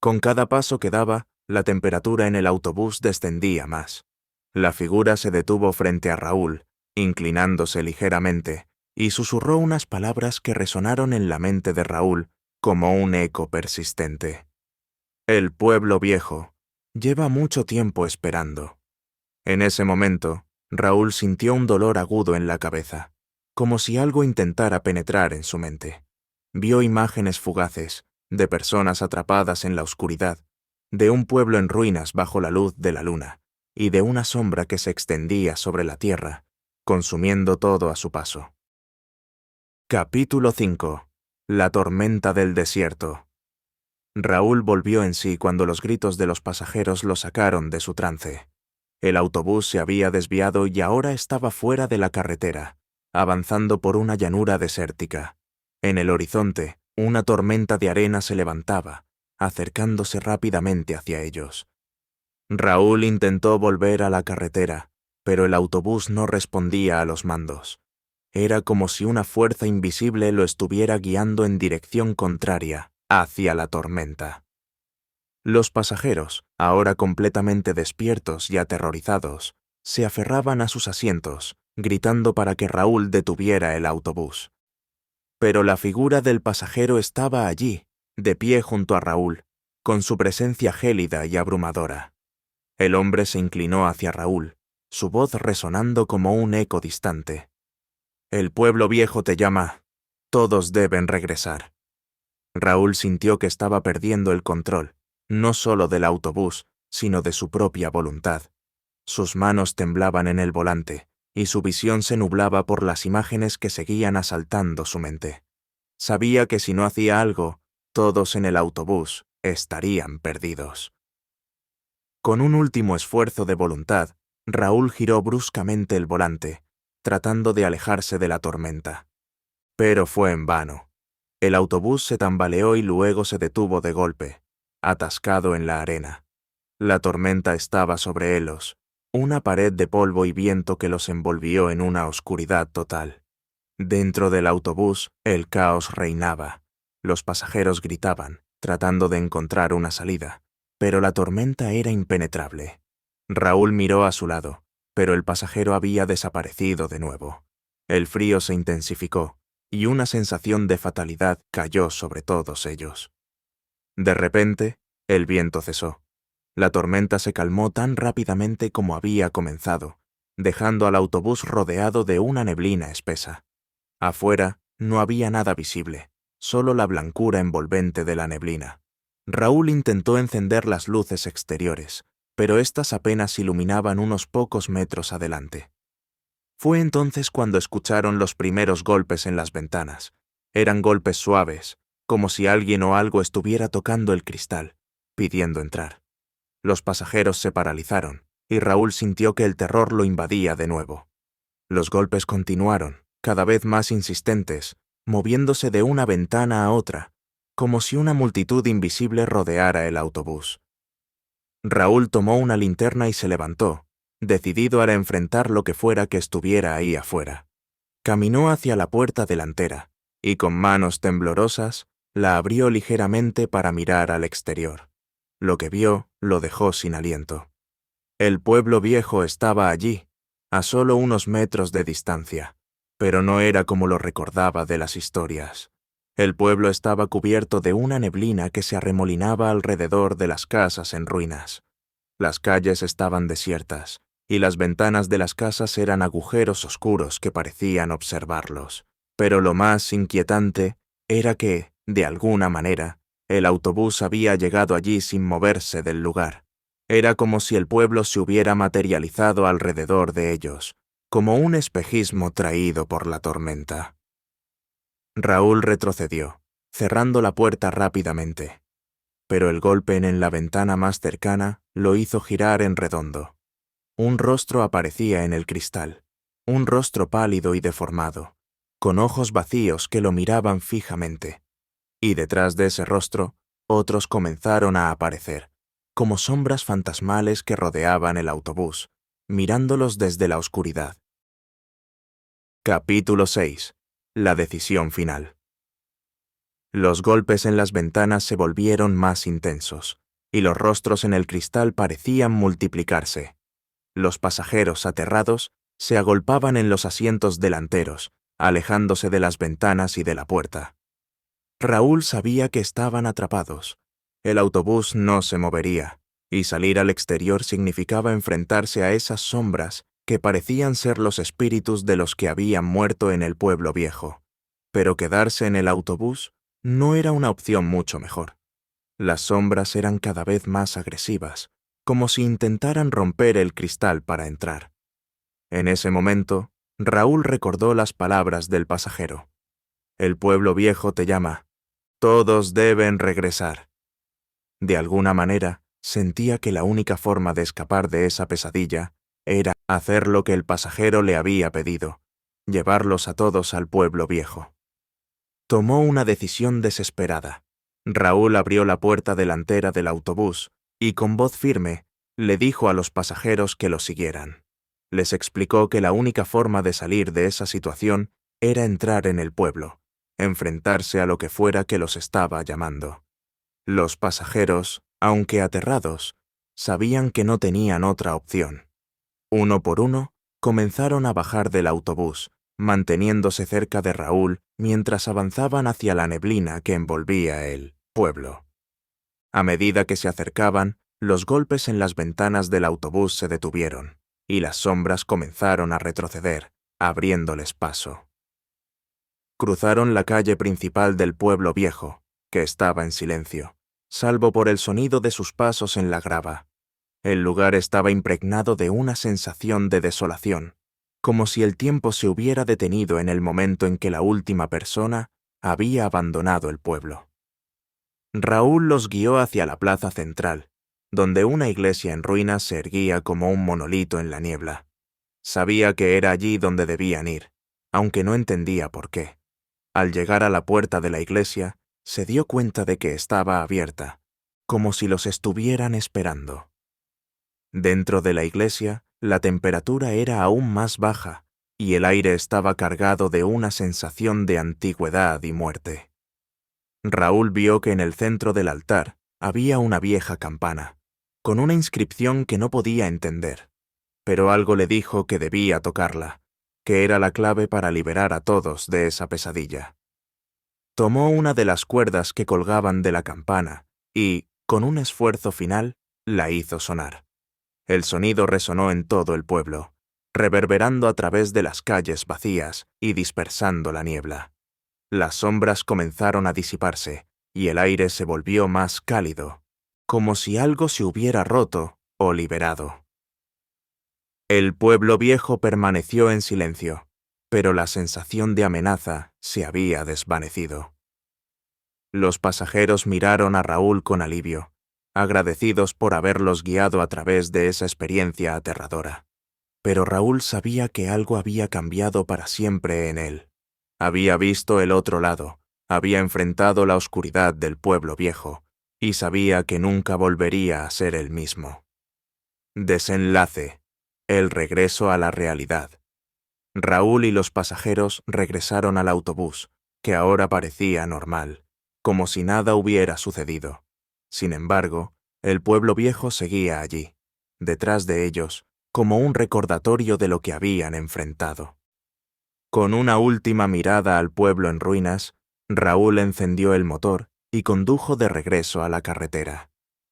Speaker 1: Con cada paso que daba, la temperatura en el autobús descendía más. La figura se detuvo frente a Raúl, inclinándose ligeramente, y susurró unas palabras que resonaron en la mente de Raúl como un eco persistente. El pueblo viejo lleva mucho tiempo esperando. En ese momento, Raúl sintió un dolor agudo en la cabeza, como si algo intentara penetrar en su mente. Vio imágenes fugaces, de personas atrapadas en la oscuridad, de un pueblo en ruinas bajo la luz de la luna, y de una sombra que se extendía sobre la tierra, consumiendo todo a su paso. Capítulo 5. La tormenta del desierto. Raúl volvió en sí cuando los gritos de los pasajeros lo sacaron de su trance. El autobús se había desviado y ahora estaba fuera de la carretera, avanzando por una llanura desértica. En el horizonte, una tormenta de arena se levantaba, acercándose rápidamente hacia ellos. Raúl intentó volver a la carretera, pero el autobús no respondía a los mandos. Era como si una fuerza invisible lo estuviera guiando en dirección contraria, hacia la tormenta. Los pasajeros, ahora completamente despiertos y aterrorizados, se aferraban a sus asientos, gritando para que Raúl detuviera el autobús. Pero la figura del pasajero estaba allí, de pie junto a Raúl, con su presencia gélida y abrumadora. El hombre se inclinó hacia Raúl, su voz resonando como un eco distante. «El pueblo viejo te llama. Todos deben regresar». Raúl sintió que estaba perdiendo el control, no solo del autobús, sino de su propia voluntad. Sus manos temblaban en el volante, y su visión se nublaba por las imágenes que seguían asaltando su mente. Sabía que si no hacía algo, todos en el autobús estarían perdidos. Con un último esfuerzo de voluntad, Raúl giró bruscamente el volante, tratando de alejarse de la tormenta. Pero fue en vano. El autobús se tambaleó y luego se detuvo de golpe, atascado en la arena. La tormenta estaba sobre ellos, una pared de polvo y viento que los envolvió en una oscuridad total. Dentro del autobús, el caos reinaba. Los pasajeros gritaban, tratando de encontrar una salida, pero la tormenta era impenetrable. Raúl miró a su lado, pero el pasajero había desaparecido de nuevo. El frío se intensificó, y una sensación de fatalidad cayó sobre todos ellos. De repente, el viento cesó. La tormenta se calmó tan rápidamente como había comenzado, dejando al autobús rodeado de una neblina espesa. Afuera no había nada visible, solo la blancura envolvente de la neblina. Raúl intentó encender las luces exteriores, pero éstas apenas iluminaban unos pocos metros adelante. Fue entonces cuando escucharon los primeros golpes en las ventanas. Eran golpes suaves, como si alguien o algo estuviera tocando el cristal, pidiendo entrar. Los pasajeros se paralizaron, y Raúl sintió que el terror lo invadía de nuevo. Los golpes continuaron, cada vez más insistentes, moviéndose de una ventana a otra, como si una multitud invisible rodeara el autobús. Raúl tomó una linterna y se levantó, decidido a enfrentar lo que fuera que estuviera ahí afuera. Caminó hacia la puerta delantera, y con manos temblorosas, la abrió ligeramente para mirar al exterior. Lo que vio lo dejó sin aliento. El pueblo viejo estaba allí, a solo unos metros de distancia, pero no era como lo recordaba de las historias. El pueblo estaba cubierto de una neblina que se arremolinaba alrededor de las casas en ruinas. Las calles estaban desiertas, y las ventanas de las casas eran agujeros oscuros que parecían observarlos. Pero lo más inquietante era que, de alguna manera, el autobús había llegado allí sin moverse del lugar. Era como si el pueblo se hubiera materializado alrededor de ellos, como un espejismo traído por la tormenta. Raúl retrocedió, cerrando la puerta rápidamente, pero el golpe en la ventana más cercana lo hizo girar en redondo. Un rostro aparecía en el cristal, un rostro pálido y deformado, con ojos vacíos que lo miraban fijamente. Y detrás de ese rostro, otros comenzaron a aparecer, como sombras fantasmales que rodeaban el autobús, mirándolos desde la oscuridad. Capítulo 6. La decisión final. Los golpes en las ventanas se volvieron más intensos, y los rostros en el cristal parecían multiplicarse. Los pasajeros, aterrados, se agolpaban en los asientos delanteros, alejándose de las ventanas y de la puerta. Raúl sabía que estaban atrapados. El autobús no se movería, y salir al exterior significaba enfrentarse a esas sombras que parecían ser los espíritus de los que habían muerto en el pueblo viejo. Pero quedarse en el autobús no era una opción mucho mejor. Las sombras eran cada vez más agresivas, como si intentaran romper el cristal para entrar. En ese momento, Raúl recordó las palabras del pasajero. El pueblo viejo te llama. Todos deben regresar. De alguna manera, sentía que la única forma de escapar de esa pesadilla era hacer lo que el pasajero le había pedido, llevarlos a todos al pueblo viejo. Tomó una decisión desesperada. Raúl abrió la puerta delantera del autobús y con voz firme le dijo a los pasajeros que lo siguieran. Les explicó que la única forma de salir de esa situación era entrar en el pueblo, enfrentarse a lo que fuera que los estaba llamando. Los pasajeros, aunque aterrados, sabían que no tenían otra opción. Uno por uno, comenzaron a bajar del autobús, manteniéndose cerca de Raúl mientras avanzaban hacia la neblina que envolvía el pueblo. A medida que se acercaban, los golpes en las ventanas del autobús se detuvieron, y las sombras comenzaron a retroceder, abriéndoles paso. Cruzaron la calle principal del pueblo viejo, que estaba en silencio, salvo por el sonido de sus pasos en la grava. El lugar estaba impregnado de una sensación de desolación, como si el tiempo se hubiera detenido en el momento en que la última persona había abandonado el pueblo. Raúl los guió hacia la plaza central, donde una iglesia en ruinas se erguía como un monolito en la niebla. Sabía que era allí donde debían ir, aunque no entendía por qué. Al llegar a la puerta de la iglesia, se dio cuenta de que estaba abierta, como si los estuvieran esperando. Dentro de la iglesia, la temperatura era aún más baja y el aire estaba cargado de una sensación de antigüedad y muerte. Raúl vio que en el centro del altar había una vieja campana, con una inscripción que no podía entender, pero algo le dijo que debía tocarla, que era la clave para liberar a todos de esa pesadilla. Tomó una de las cuerdas que colgaban de la campana y, con un esfuerzo final, la hizo sonar. El sonido resonó en todo el pueblo, reverberando a través de las calles vacías y dispersando la niebla. Las sombras comenzaron a disiparse y el aire se volvió más cálido, como si algo se hubiera roto o liberado. El pueblo viejo permaneció en silencio, pero la sensación de amenaza se había desvanecido. Los pasajeros miraron a Raúl con alivio, agradecidos por haberlos guiado a través de esa experiencia aterradora. Pero Raúl sabía que algo había cambiado para siempre en él. Había visto el otro lado, había enfrentado la oscuridad del pueblo viejo, y sabía que nunca volvería a ser el mismo. Desenlace: el regreso a la realidad. Raúl y los pasajeros regresaron al autobús, que ahora parecía normal, como si nada hubiera sucedido. Sin embargo, el pueblo viejo seguía allí, detrás de ellos, como un recordatorio de lo que habían enfrentado. Con una última mirada al pueblo en ruinas, Raúl encendió el motor y condujo de regreso a la carretera.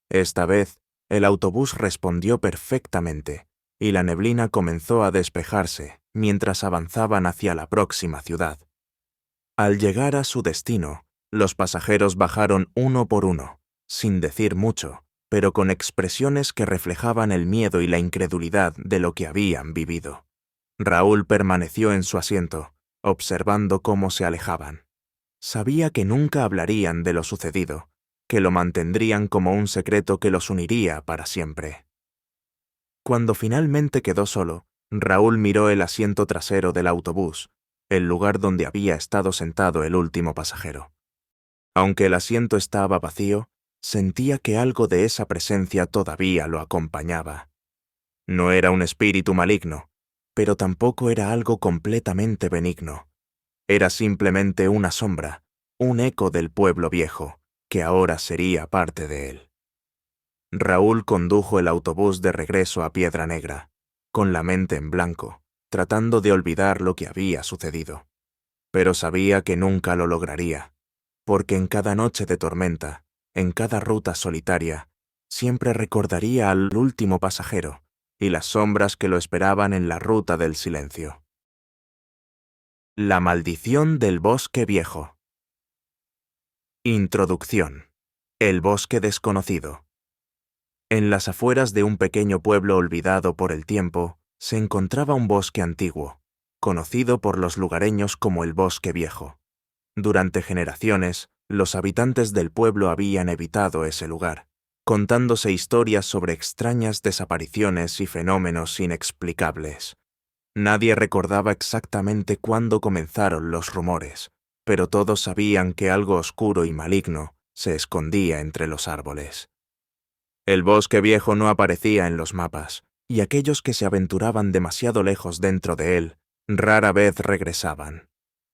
Speaker 1: Esta vez, el autobús respondió perfectamente, y la neblina comenzó a despejarse mientras avanzaban hacia la próxima ciudad. Al llegar a su destino, los pasajeros bajaron uno por uno, sin decir mucho, pero con expresiones que reflejaban el miedo y la incredulidad de lo que habían vivido. Raúl permaneció en su asiento, observando cómo se alejaban. Sabía que nunca hablarían de lo sucedido, que lo mantendrían como un secreto que los uniría para siempre. Cuando finalmente quedó solo, Raúl miró el asiento trasero del autobús, el lugar donde había estado sentado el último pasajero. Aunque el asiento estaba vacío, sentía que algo de esa presencia todavía lo acompañaba. No era un espíritu maligno, pero tampoco era algo completamente benigno. Era simplemente una sombra, un eco del pueblo viejo, que ahora sería parte de él. Raúl condujo el autobús de regreso a Piedra Negra, con la mente en blanco, tratando de olvidar lo que había sucedido. Pero sabía que nunca lo lograría, porque en cada noche de tormenta, en cada ruta solitaria, siempre recordaría al último pasajero y las sombras que lo esperaban en la ruta del silencio. La maldición del bosque viejo. Introducción. El bosque desconocido. En las afueras de un pequeño pueblo olvidado por el tiempo, se encontraba un bosque antiguo, conocido por los lugareños como el Bosque Viejo. Durante generaciones, los habitantes del pueblo habían evitado ese lugar, contándose historias sobre extrañas desapariciones y fenómenos inexplicables. Nadie recordaba exactamente cuándo comenzaron los rumores, pero todos sabían que algo oscuro y maligno se escondía entre los árboles. El Bosque Viejo no aparecía en los mapas, y aquellos que se aventuraban demasiado lejos dentro de él rara vez regresaban.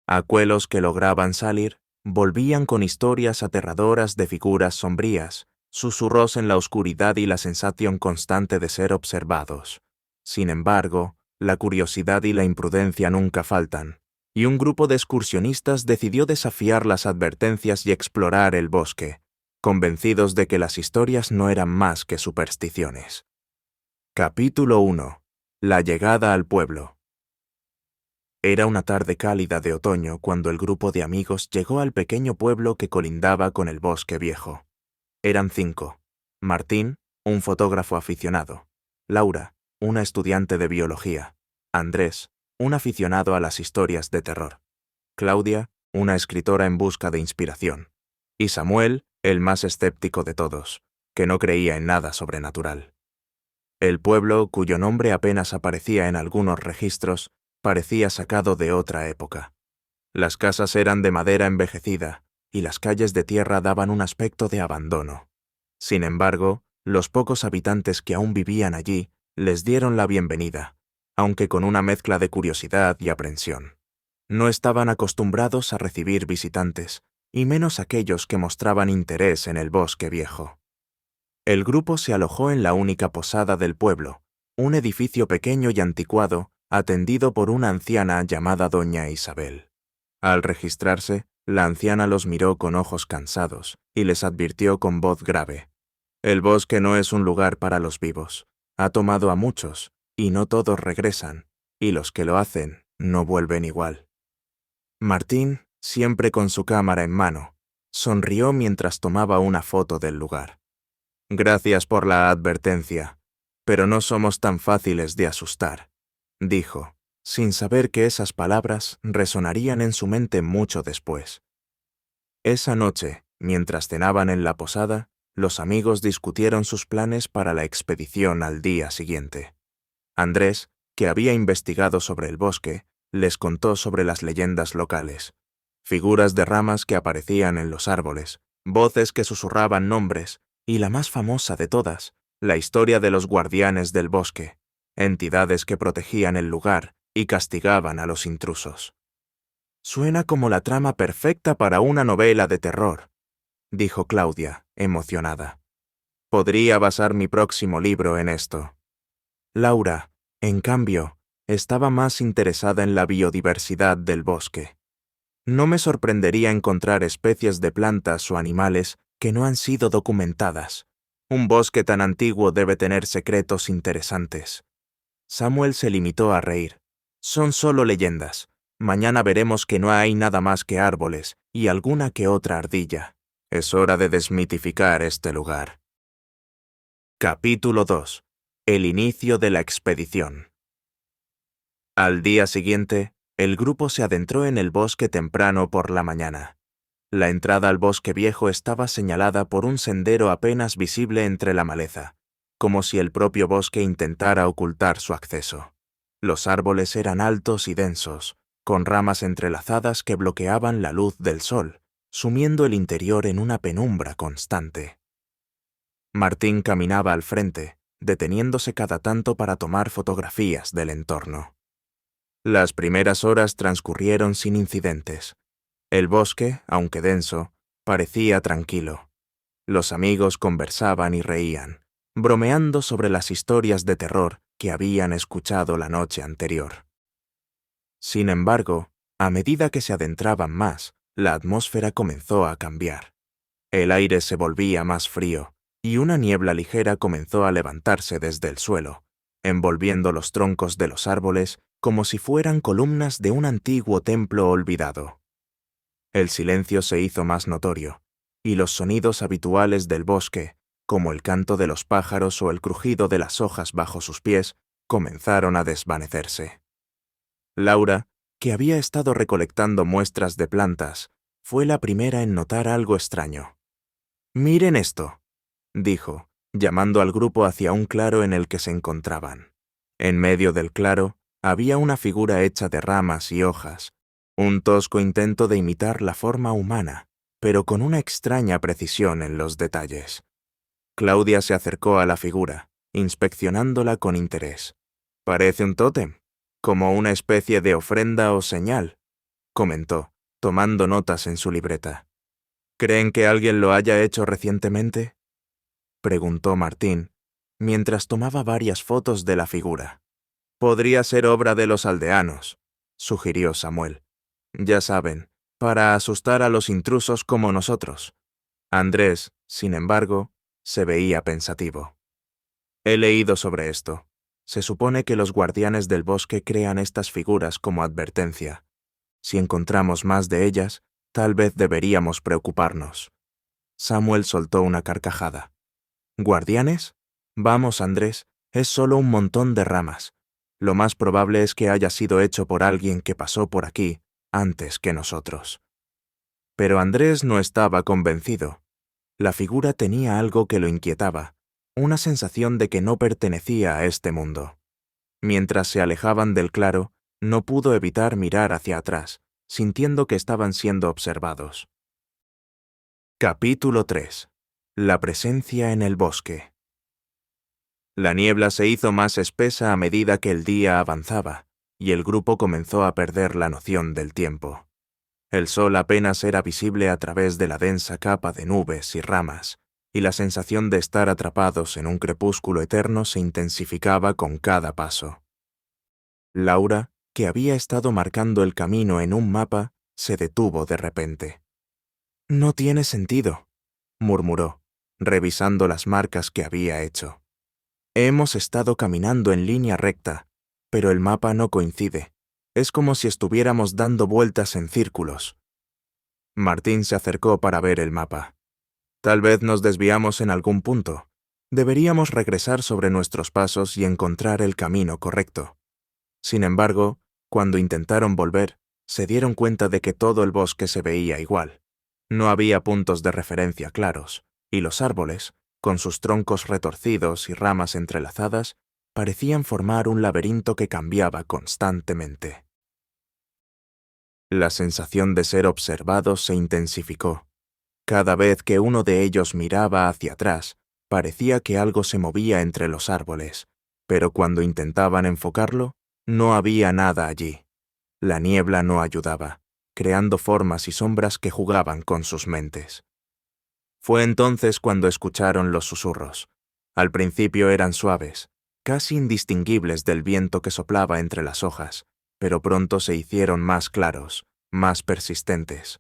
Speaker 1: Aquellos que lograban salir volvían con historias aterradoras de figuras sombrías, susurros en la oscuridad y la sensación constante de ser observados. Sin embargo, la curiosidad y la imprudencia nunca faltan, y un grupo de excursionistas decidió desafiar las advertencias y explorar el bosque, convencidos de que las historias no eran más que supersticiones. Capítulo 1. La llegada al pueblo. Era una tarde cálida de otoño cuando el grupo de amigos llegó al pequeño pueblo que colindaba con el Bosque Viejo. Eran 5. Martín, un fotógrafo aficionado. Laura, una estudiante de biología. Andrés, un aficionado a las historias de terror. Claudia, una escritora en busca de inspiración. Y Samuel, el más escéptico de todos, que no creía en nada sobrenatural. El pueblo, cuyo nombre apenas aparecía en algunos registros, parecía sacado de otra época. Las casas eran de madera envejecida, y las calles de tierra daban un aspecto de abandono. Sin embargo, los pocos habitantes que aún vivían allí les dieron la bienvenida, aunque con una mezcla de curiosidad y aprensión. No estaban acostumbrados a recibir visitantes, y menos aquellos que mostraban interés en el Bosque Viejo. El grupo se alojó en la única posada del pueblo, un edificio pequeño y anticuado, atendido por una anciana llamada Doña Isabel. Al registrarse, la anciana los miró con ojos cansados y les advirtió con voz grave: «El bosque no es un lugar para los vivos. Ha tomado a muchos, y no todos regresan, y los que lo hacen no vuelven igual». Martín, siempre con su cámara en mano, sonrió mientras tomaba una foto del lugar. «Gracias por la advertencia, pero no somos tan fáciles de asustar», dijo, sin saber que esas palabras resonarían en su mente mucho después. Esa noche, mientras cenaban en la posada, los amigos discutieron sus planes para la expedición al día siguiente. Andrés, que había investigado sobre el bosque, les contó sobre las leyendas locales, figuras de ramas que aparecían en los árboles, voces que susurraban nombres, y la más famosa de todas, la historia de los guardianes del bosque, entidades que protegían el lugar y castigaban a los intrusos. «Suena como la trama perfecta para una novela de terror», dijo Claudia, emocionada. «Podría basar mi próximo libro en esto». Laura, en cambio, estaba más interesada en la biodiversidad del bosque. «No me sorprendería encontrar especies de plantas o animales que no han sido documentadas. Un bosque tan antiguo debe tener secretos interesantes». Samuel se limitó a reír. «Son solo leyendas. Mañana veremos que no hay nada más que árboles y alguna que otra ardilla. Es hora de desmitificar este lugar». Capítulo 2. El inicio de la expedición. Al día siguiente, el grupo se adentró en el bosque temprano por la mañana. La entrada al Bosque Viejo estaba señalada por un sendero apenas visible entre la maleza, como si el propio bosque intentara ocultar su acceso. Los árboles eran altos y densos, con ramas entrelazadas que bloqueaban la luz del sol, sumiendo el interior en una penumbra constante. Martín caminaba al frente, deteniéndose cada tanto para tomar fotografías del entorno. Las primeras horas transcurrieron sin incidentes. El bosque, aunque denso, parecía tranquilo. Los amigos conversaban y reían, bromeando sobre las historias de terror que habían escuchado la noche anterior. Sin embargo, a medida que se adentraban más, la atmósfera comenzó a cambiar. El aire se volvía más frío, y una niebla ligera comenzó a levantarse desde el suelo, envolviendo los troncos de los árboles como si fueran columnas de un antiguo templo olvidado. El silencio se hizo más notorio, y los sonidos habituales del bosque, como el canto de los pájaros o el crujido de las hojas bajo sus pies, comenzaron a desvanecerse. Laura, que había estado recolectando muestras de plantas, fue la primera en notar algo extraño. «Miren esto», dijo, llamando al grupo hacia un claro en el que se encontraban. En medio del claro había una figura hecha de ramas y hojas, un tosco intento de imitar la forma humana, pero con una extraña precisión en los detalles. Claudia se acercó a la figura, inspeccionándola con interés. «Parece un tótem, como una especie de ofrenda o señal», comentó, tomando notas en su libreta. «¿Creen que alguien lo haya hecho recientemente?», preguntó Martín, mientras tomaba varias fotos de la figura. «Podría ser obra de los aldeanos», sugirió Samuel. «Ya saben, para asustar a los intrusos como nosotros». Andrés, sin embargo, se veía pensativo. «He leído sobre esto. Se supone que los guardianes del bosque crean estas figuras como advertencia. Si encontramos más de ellas, tal vez deberíamos preocuparnos». Samuel soltó una carcajada. «¿Guardianes? Vamos, Andrés, es solo un montón de ramas. Lo más probable es que haya sido hecho por alguien que pasó por aquí antes que nosotros». Pero Andrés no estaba convencido. La figura tenía algo que lo inquietaba, una sensación de que no pertenecía a este mundo. Mientras se alejaban del claro, no pudo evitar mirar hacia atrás, sintiendo que estaban siendo observados. Capítulo 3. La presencia en el bosque. La niebla se hizo más espesa a medida que el día avanzaba, y el grupo comenzó a perder la noción del tiempo. El sol apenas era visible a través de la densa capa de nubes y ramas, y la sensación de estar atrapados en un crepúsculo eterno se intensificaba con cada paso. Laura, que había estado marcando el camino en un mapa, se detuvo de repente. «No tiene sentido», murmuró, revisando las marcas que había hecho. «Hemos estado caminando en línea recta, pero el mapa no coincide. Es como si estuviéramos dando vueltas en círculos». Martín se acercó para ver el mapa. «Tal vez nos desviamos en algún punto. Deberíamos regresar sobre nuestros pasos y encontrar el camino correcto». Sin embargo, cuando intentaron volver, se dieron cuenta de que todo el bosque se veía igual. No había puntos de referencia claros, y los árboles, con sus troncos retorcidos y ramas entrelazadas, parecían formar un laberinto que cambiaba constantemente. La sensación de ser observados se intensificó. Cada vez que uno de ellos miraba hacia atrás, parecía que algo se movía entre los árboles, pero cuando intentaban enfocarlo, no había nada allí. La niebla no ayudaba, creando formas y sombras que jugaban con sus mentes. Fue entonces cuando escucharon los susurros. Al principio eran suaves, casi indistinguibles del viento que soplaba entre las hojas, pero pronto se hicieron más claros, más persistentes.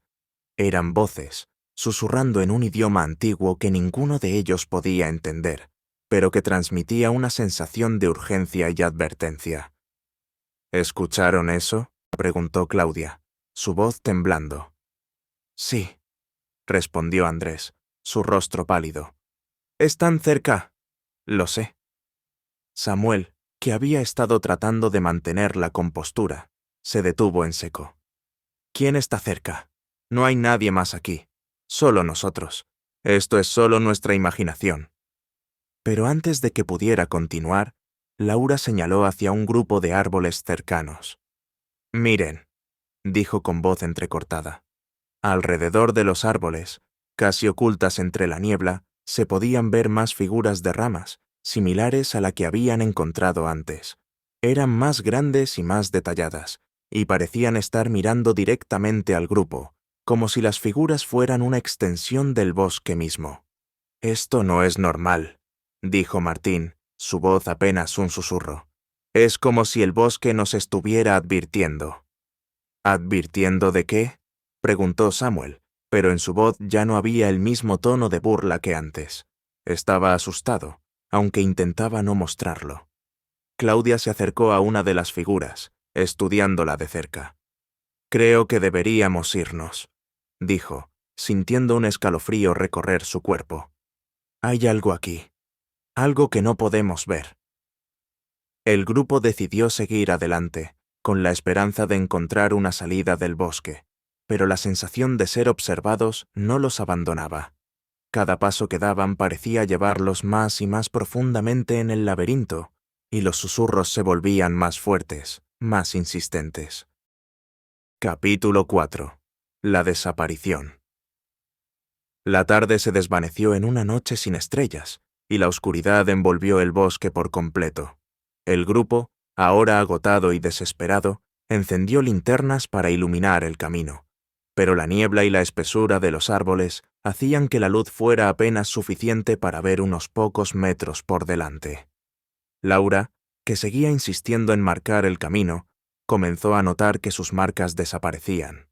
Speaker 1: Eran voces, susurrando en un idioma antiguo que ninguno de ellos podía entender, pero que transmitía una sensación de urgencia y advertencia. «¿Escucharon eso?», preguntó Claudia, su voz temblando. «Sí», respondió Andrés, su rostro pálido. «Están cerca». «Lo sé». Samuel, que había estado tratando de mantener la compostura, se detuvo en seco. «¿Quién está cerca? No hay nadie más aquí. Solo nosotros. Esto es solo nuestra imaginación». Pero antes de que pudiera continuar, Laura señaló hacia un grupo de árboles cercanos. «Miren», dijo con voz entrecortada. Alrededor de los árboles, casi ocultas entre la niebla, se podían ver más figuras de ramas, similares a la que habían encontrado antes. Eran más grandes y más detalladas, y parecían estar mirando directamente al grupo, como si las figuras fueran una extensión del bosque mismo. «Esto no es normal», dijo Martín, su voz apenas un susurro. «Es como si el bosque nos estuviera advirtiendo». «¿Advirtiendo de qué?», preguntó Samuel, pero en su voz ya no había el mismo tono de burla que antes. Estaba asustado, aunque intentaba no mostrarlo. Claudia se acercó a una de las figuras, estudiándola de cerca. «Creo que deberíamos irnos», dijo, sintiendo un escalofrío recorrer su cuerpo. Hay algo aquí, algo que no podemos ver. El grupo decidió seguir adelante, con la esperanza de encontrar una salida del bosque, pero la sensación de ser observados no los abandonaba. Cada paso que daban parecía llevarlos más y más profundamente en el laberinto, y los susurros se volvían más fuertes, más insistentes. Capítulo 4. La desaparición. La tarde se desvaneció en una noche sin estrellas, y la oscuridad envolvió el bosque por completo. El grupo, ahora agotado y desesperado, encendió linternas para iluminar el camino, pero la niebla y la espesura de los árboles hacían que la luz fuera apenas suficiente para ver unos pocos metros por delante. Laura, que seguía insistiendo en marcar el camino, comenzó a notar que sus marcas desaparecían.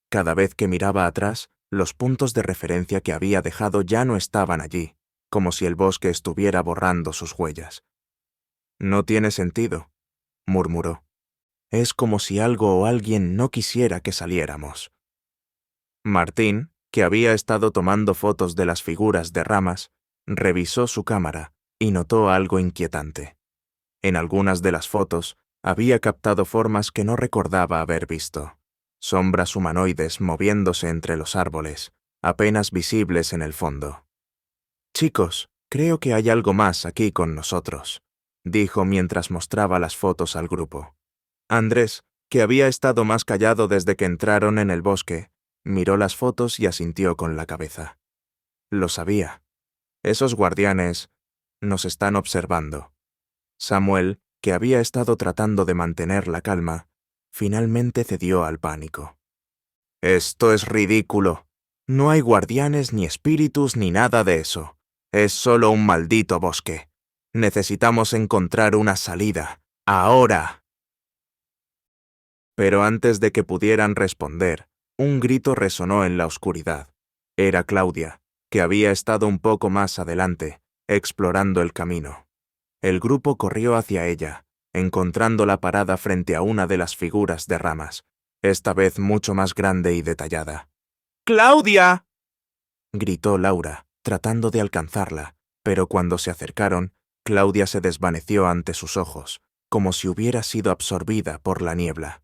Speaker 1: Cada vez que miraba atrás, los puntos de referencia que había dejado ya no estaban allí, como si el bosque estuviera borrando sus huellas. «No tiene sentido», murmuró. «Es como si algo o alguien no quisiera que saliéramos». Martín, que había estado tomando fotos de las figuras de ramas, revisó su cámara y notó algo inquietante. En algunas de las fotos había captado formas que no recordaba haber visto. Sombras humanoides moviéndose entre los árboles, apenas visibles en el fondo. «Chicos, creo que hay algo más aquí con nosotros», dijo mientras mostraba las fotos al grupo. Andrés, que había estado más callado desde que entraron en el bosque, miró las fotos y asintió con la cabeza. Lo sabía. Esos guardianes nos están observando. Samuel, que había estado tratando de mantener la calma, finalmente cedió al pánico. «Esto es ridículo. No hay guardianes ni espíritus ni nada de eso. Es solo un maldito bosque. Necesitamos encontrar una salida. ¡Ahora!». Pero antes de que pudieran responder, un grito resonó en la oscuridad. Era Claudia, que había estado un poco más adelante, explorando el camino. El grupo corrió hacia ella, encontrándola parada frente a una de las figuras de ramas, esta vez mucho más grande y detallada. «¡Claudia!», gritó Laura, tratando de alcanzarla, pero cuando se acercaron, Claudia se desvaneció ante sus ojos, como si hubiera sido absorbida por la niebla.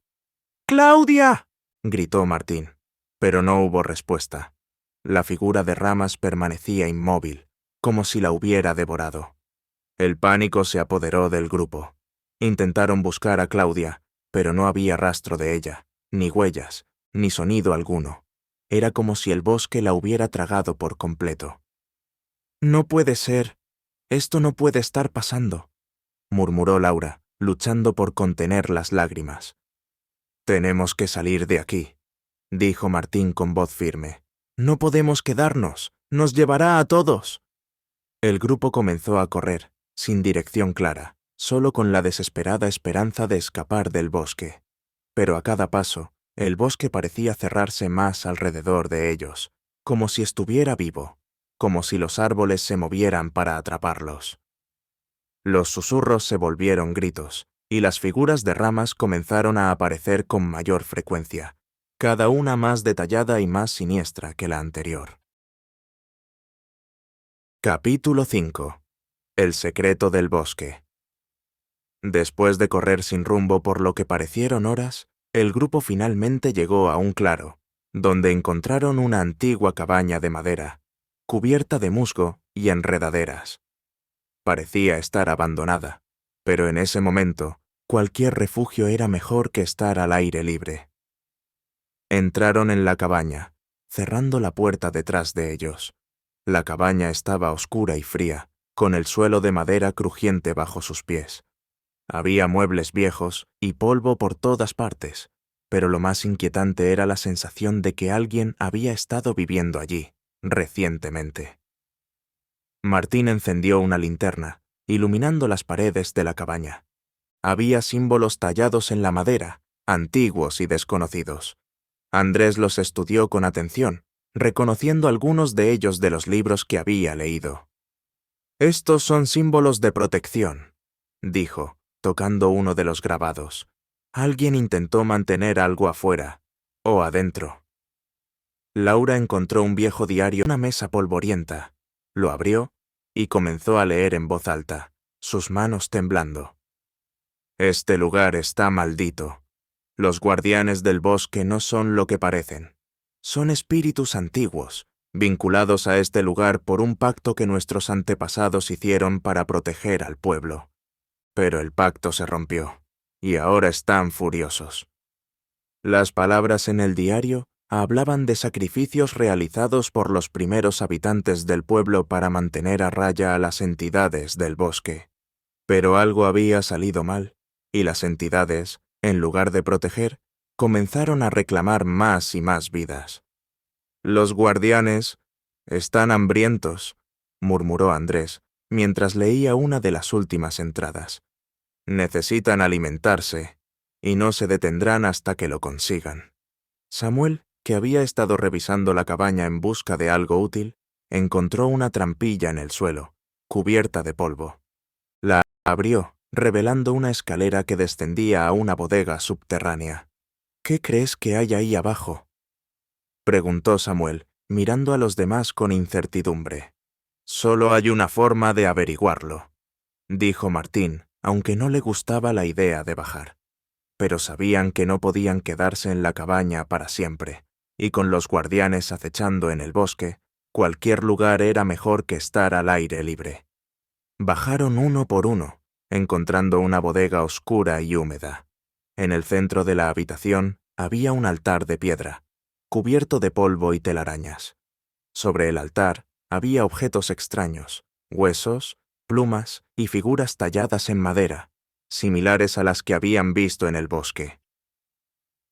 Speaker 1: «¡Claudia!», gritó Martín, pero no hubo respuesta. La figura de ramas permanecía inmóvil, como si la hubiera devorado. El pánico se apoderó del grupo. Intentaron buscar a Claudia, pero no había rastro de ella, ni huellas, ni sonido alguno. Era como si el bosque la hubiera tragado por completo. «No puede ser. Esto no puede estar pasando», murmuró Laura, luchando por contener las lágrimas. «Tenemos que salir de aquí», dijo Martín con voz firme. «No podemos quedarnos. Nos llevará a todos». El grupo comenzó a correr, sin dirección clara, solo con la desesperada esperanza de escapar del bosque. Pero a cada paso, el bosque parecía cerrarse más alrededor de ellos, como si estuviera vivo, como si los árboles se movieran para atraparlos. Los susurros se volvieron gritos, y las figuras de ramas comenzaron a aparecer con mayor frecuencia, cada una más detallada y más siniestra que la anterior. Capítulo 5. El secreto del bosque. Después de correr sin rumbo por lo que parecieron horas, el grupo finalmente llegó a un claro, donde encontraron una antigua cabaña de madera, cubierta de musgo y enredaderas. Parecía estar abandonada, pero en ese momento, cualquier refugio era mejor que estar al aire libre. Entraron en la cabaña, cerrando la puerta detrás de ellos. La cabaña estaba oscura y fría, con el suelo de madera crujiente bajo sus pies. Había muebles viejos y polvo por todas partes, pero lo más inquietante era la sensación de que alguien había estado viviendo allí, recientemente. Martín encendió una linterna, iluminando las paredes de la cabaña. Había símbolos tallados en la madera, antiguos y desconocidos. Andrés los estudió con atención, reconociendo algunos de ellos de los libros que había leído. «Estos son símbolos de protección», dijo, tocando uno de los grabados. «Alguien intentó mantener algo afuera, o adentro». Laura encontró un viejo diario en una mesa polvorienta, lo abrió y comenzó a leer en voz alta, sus manos temblando. Este lugar está maldito. Los guardianes del bosque no son lo que parecen. Son espíritus antiguos, vinculados a este lugar por un pacto que nuestros antepasados hicieron para proteger al pueblo. Pero el pacto se rompió, y ahora están furiosos. Las palabras en el diario hablaban de sacrificios realizados por los primeros habitantes del pueblo para mantener a raya a las entidades del bosque. Pero algo había salido mal, y las entidades, en lugar de proteger, comenzaron a reclamar más y más vidas. Los guardianes están hambrientos, murmuró Andrés, mientras leía una de las últimas entradas. Necesitan alimentarse, y no se detendrán hasta que lo consigan. Samuel, que había estado revisando la cabaña en busca de algo útil, encontró una trampilla en el suelo, cubierta de polvo. La abrió, revelando una escalera que descendía a una bodega subterránea. ¿Qué crees que hay ahí abajo?, preguntó Samuel, mirando a los demás con incertidumbre. Solo hay una forma de averiguarlo, dijo Martín, aunque no le gustaba la idea de bajar. Pero sabían que no podían quedarse en la cabaña para siempre, y con los guardianes acechando en el bosque, cualquier lugar era mejor que estar al aire libre. Bajaron uno por uno, encontrando una bodega oscura y húmeda. En el centro de la habitación había un altar de piedra, cubierto de polvo y telarañas. Sobre el altar había objetos extraños, huesos, plumas y figuras talladas en madera, similares a las que habían visto en el bosque.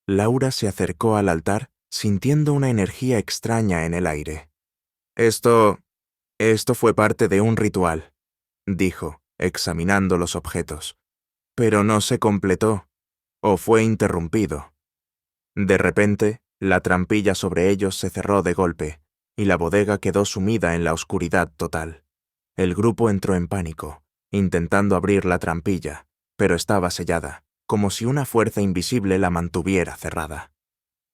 Speaker 1: Laura se acercó al altar, sintiendo una energía extraña en el aire. Esto fue parte de un ritual, dijo, examinando los objetos. Pero no se completó, o fue interrumpido. De repente, la trampilla sobre ellos se cerró de golpe, y la bodega quedó sumida en la oscuridad total. El grupo entró en pánico, intentando abrir la trampilla, pero estaba sellada, como si una fuerza invisible la mantuviera cerrada.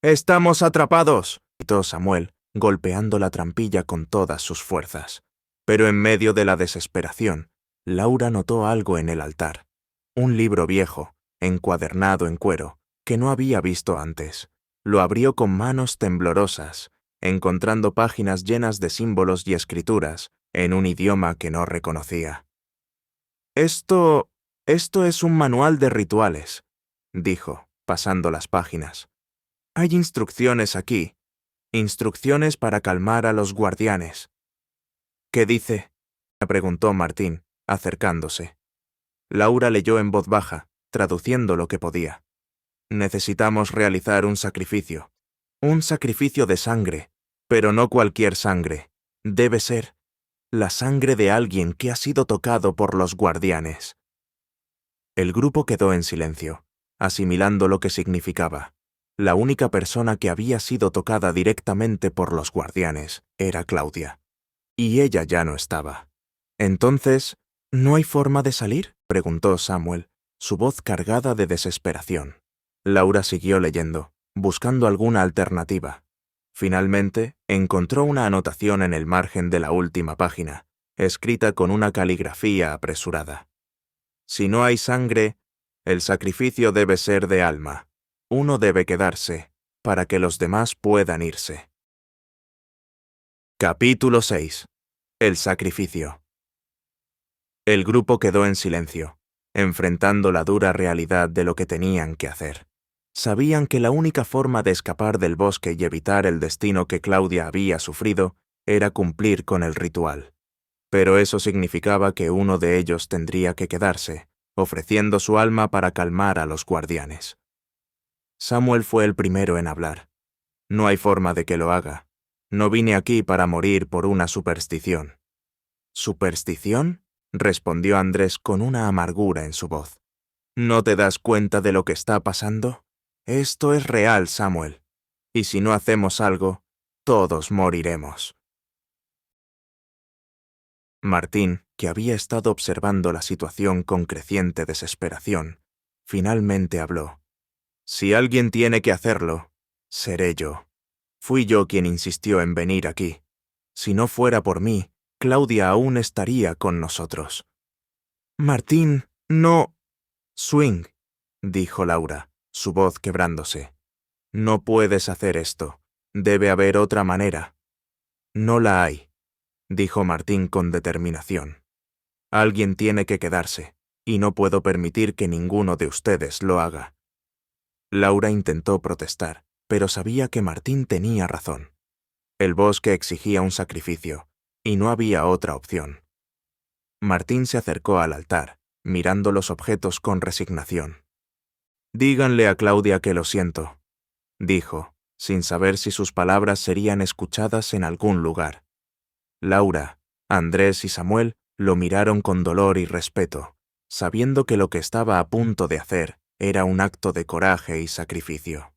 Speaker 1: ¡Estamos atrapados!, gritó Samuel, golpeando la trampilla con todas sus fuerzas. Pero en medio de la desesperación, Laura notó algo en el altar. Un libro viejo, encuadernado en cuero, que no había visto antes. Lo abrió con manos temblorosas, encontrando páginas llenas de símbolos y escrituras en un idioma que no reconocía. Esto es un manual de rituales, dijo, pasando las páginas. Hay instrucciones aquí, instrucciones para calmar a los guardianes. ¿Qué dice?, preguntó Martín, acercándose. Laura leyó en voz baja, traduciendo lo que podía. Necesitamos realizar un sacrificio de sangre, pero no cualquier sangre. Debe ser la sangre de alguien que ha sido tocado por los guardianes. El grupo quedó en silencio, asimilando lo que significaba. La única persona que había sido tocada directamente por los guardianes era Claudia. Y ella ya no estaba. Entonces, ¿no hay forma de salir?, preguntó Samuel, su voz cargada de desesperación. Laura siguió leyendo, buscando alguna alternativa. Finalmente, encontró una anotación en el margen de la última página, escrita con una caligrafía apresurada. Si no hay sangre, el sacrificio debe ser de alma. Uno debe quedarse, para que los demás puedan irse. Capítulo 6. El sacrificio. El grupo quedó en silencio, enfrentando la dura realidad de lo que tenían que hacer. Sabían que la única forma de escapar del bosque y evitar el destino que Claudia había sufrido era cumplir con el ritual. Pero eso significaba que uno de ellos tendría que quedarse, ofreciendo su alma para calmar a los guardianes. Samuel fue el primero en hablar. No hay forma de que lo haga. No vine aquí para morir por una superstición. ¿Superstición?, respondió Andrés con una amargura en su voz. ¿No te das cuenta de lo que está pasando? Esto es real, Samuel. Y si no hacemos algo, todos moriremos. Martín, que había estado observando la situación con creciente desesperación, finalmente habló. Si alguien tiene que hacerlo, seré yo. Fui yo quien insistió en venir aquí. Si no fuera por mí, Claudia aún estaría con nosotros. Martín, no. Swing, dijo Laura, su voz quebrándose. No puedes hacer esto. Debe haber otra manera. No la hay, dijo Martín con determinación. Alguien tiene que quedarse, y no puedo permitir que ninguno de ustedes lo haga. Laura intentó protestar, pero sabía que Martín tenía razón. El bosque exigía un sacrificio, y no había otra opción. Martín se acercó al altar, mirando los objetos con resignación. Díganle a Claudia que lo siento, dijo, sin saber si sus palabras serían escuchadas en algún lugar. Laura, Andrés y Samuel lo miraron con dolor y respeto, sabiendo que lo que estaba a punto de hacer era un acto de coraje y sacrificio.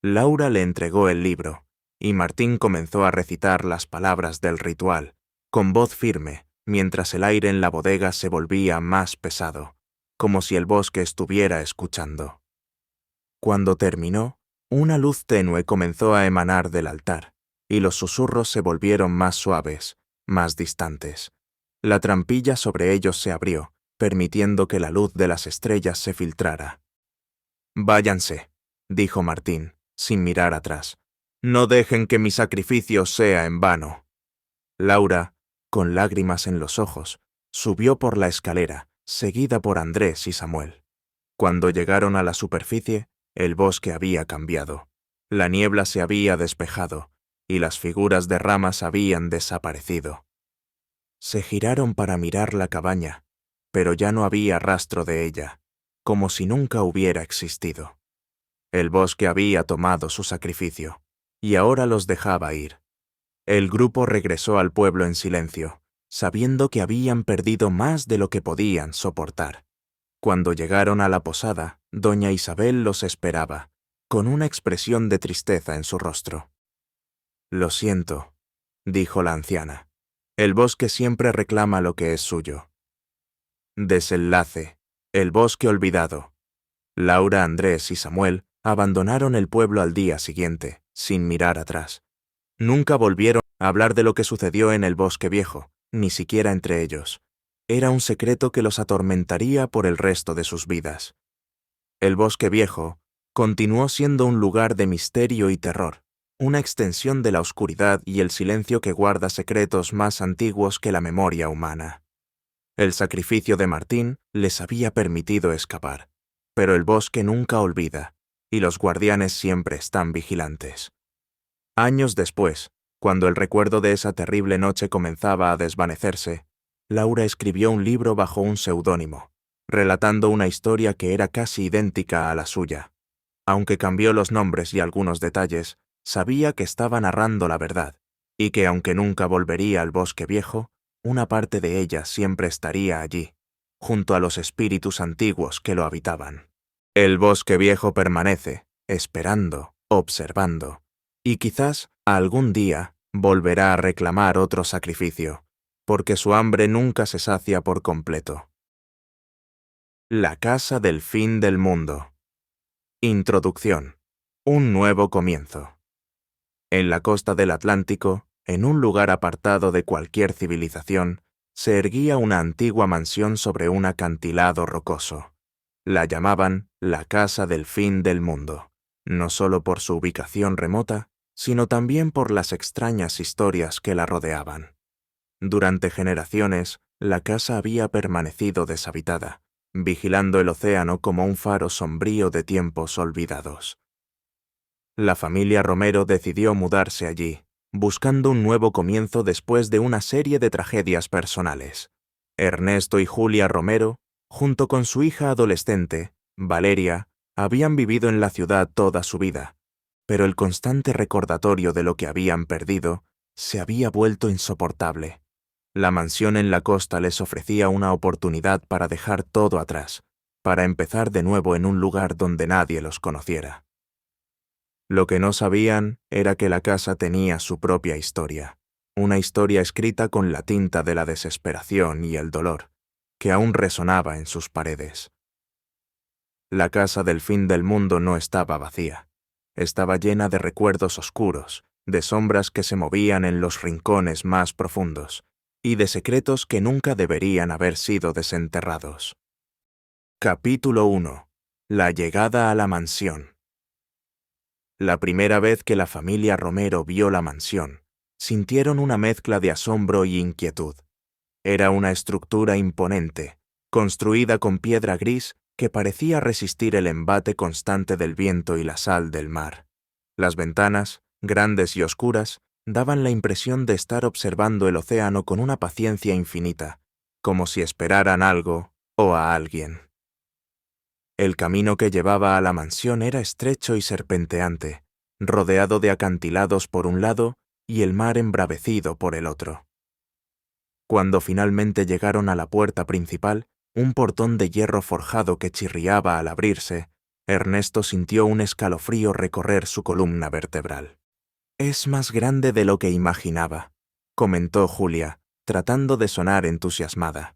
Speaker 1: Laura le entregó el libro, y Martín comenzó a recitar las palabras del ritual, con voz firme, mientras el aire en la bodega se volvía más pesado, como si el bosque estuviera escuchando. Cuando terminó, una luz tenue comenzó a emanar del altar, y los susurros se volvieron más suaves, más distantes. La trampilla sobre ellos se abrió, permitiendo que la luz de las estrellas se filtrara. «Váyanse», dijo Martín, sin mirar atrás. «No dejen que mi sacrificio sea en vano». Laura, con lágrimas en los ojos, subió por la escalera, seguida por Andrés y Samuel. Cuando llegaron a la superficie, el bosque había cambiado. La niebla se había despejado, y las figuras de ramas habían desaparecido. Se giraron para mirar la cabaña, pero ya no había rastro de ella, como si nunca hubiera existido. El bosque había tomado su sacrificio, y ahora los dejaba ir. El grupo regresó al pueblo en silencio, sabiendo que habían perdido más de lo que podían soportar. Cuando llegaron a la posada, doña Isabel los esperaba, con una expresión de tristeza en su rostro. «Lo siento», dijo la anciana. «El bosque siempre reclama lo que es suyo». Desenlace. El bosque olvidado. Laura, Andrés y Samuel abandonaron el pueblo al día siguiente, sin mirar atrás. Nunca volvieron a hablar de lo que sucedió en el bosque viejo, ni siquiera entre ellos. Era un secreto que los atormentaría por el resto de sus vidas. El bosque viejo continuó siendo un lugar de misterio y terror, una extensión de la oscuridad y el silencio que guarda secretos más antiguos que la memoria humana. El sacrificio de Martín les había permitido escapar, pero el bosque nunca olvida, y los guardianes siempre están vigilantes. Años después, cuando el recuerdo de esa terrible noche comenzaba a desvanecerse, Laura escribió un libro bajo un seudónimo, relatando una historia que era casi idéntica a la suya. Aunque cambió los nombres y algunos detalles, sabía que estaba narrando la verdad, y que aunque nunca volvería al bosque viejo, una parte de ella siempre estaría allí, junto a los espíritus antiguos que lo habitaban. El bosque viejo permanece, esperando, observando, y quizás algún día volverá a reclamar otro sacrificio, porque su hambre nunca se sacia por completo. La casa del fin del mundo. Introducción. Un nuevo comienzo. En la costa del Atlántico, en un lugar apartado de cualquier civilización, se erguía una antigua mansión sobre un acantilado rocoso. La llamaban la casa del fin del mundo, no solo por su ubicación remota, sino también por las extrañas historias que la rodeaban. Durante generaciones, la casa había permanecido deshabitada, vigilando el océano como un faro sombrío de tiempos olvidados. La familia Romero decidió mudarse allí, buscando un nuevo comienzo después de una serie de tragedias personales. Ernesto y Julia Romero, junto con su hija adolescente, Valeria, habían vivido en la ciudad toda su vida, pero el constante recordatorio de lo que habían perdido se había vuelto insoportable. La mansión en la costa les ofrecía una oportunidad para dejar todo atrás, para empezar de nuevo en un lugar donde nadie los conociera. Lo que no sabían era que la casa tenía su propia historia, una historia escrita con la tinta de la desesperación y el dolor, que aún resonaba en sus paredes. La casa del fin del mundo no estaba vacía. Estaba llena de recuerdos oscuros, de sombras que se movían en los rincones más profundos, y de secretos que nunca deberían haber sido desenterrados. Capítulo 1. La llegada a la mansión. La primera vez que la familia Romero vio la mansión, sintieron una mezcla de asombro y inquietud. Era una estructura imponente, construida con piedra gris que parecía resistir el embate constante del viento y la sal del mar. Las ventanas, grandes y oscuras, daban la impresión de estar observando el océano con una paciencia infinita, como si esperaran algo o a alguien. El camino que llevaba a la mansión era estrecho y serpenteante, rodeado de acantilados por un lado y el mar embravecido por el otro. Cuando finalmente llegaron a la puerta principal, un portón de hierro forjado que chirriaba al abrirse, Ernesto sintió un escalofrío recorrer su columna vertebral. «Es más grande de lo que imaginaba», comentó Julia, tratando de sonar entusiasmada.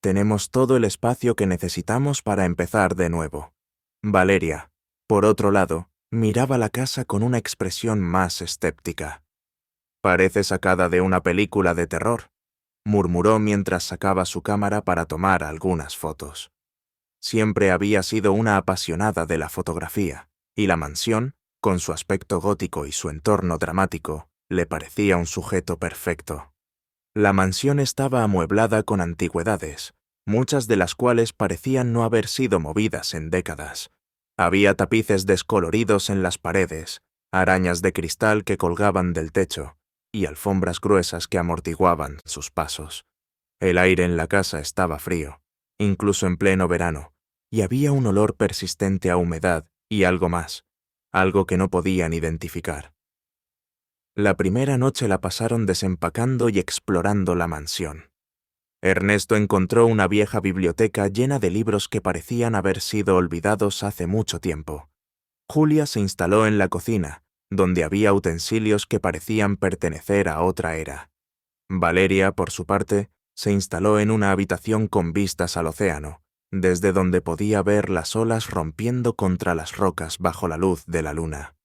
Speaker 1: «Tenemos todo el espacio que necesitamos para empezar de nuevo». Valeria, por otro lado, miraba la casa con una expresión más escéptica. «Parece sacada de una película de terror», murmuró mientras sacaba su cámara para tomar algunas fotos. Siempre había sido una apasionada de la fotografía, y la mansión, con su aspecto gótico y su entorno dramático, le parecía un sujeto perfecto. La mansión estaba amueblada con antigüedades, muchas de las cuales parecían no haber sido movidas en décadas. Había tapices descoloridos en las paredes, arañas de cristal que colgaban del techo, y alfombras gruesas que amortiguaban sus pasos. El aire en la casa estaba frío, incluso en pleno verano, y había un olor persistente a humedad y algo más, algo que no podían identificar. La primera noche la pasaron desempacando y explorando la mansión. Ernesto encontró una vieja biblioteca llena de libros que parecían haber sido olvidados hace mucho tiempo. Julia se instaló en la cocina, donde había utensilios que parecían pertenecer a otra era. Valeria, por su parte, se instaló en una habitación con vistas al océano, desde donde podía ver las olas rompiendo contra las rocas bajo la luz de la luna.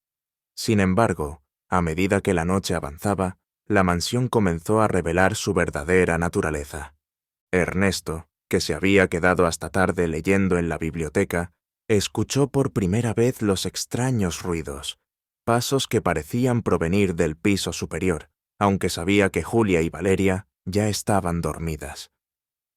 Speaker 1: Sin embargo, a medida que la noche avanzaba, la mansión comenzó a revelar su verdadera naturaleza. Ernesto, que se había quedado hasta tarde leyendo en la biblioteca, escuchó por primera vez los extraños ruidos, pasos que parecían provenir del piso superior, aunque sabía que Julia y Valeria ya estaban dormidas.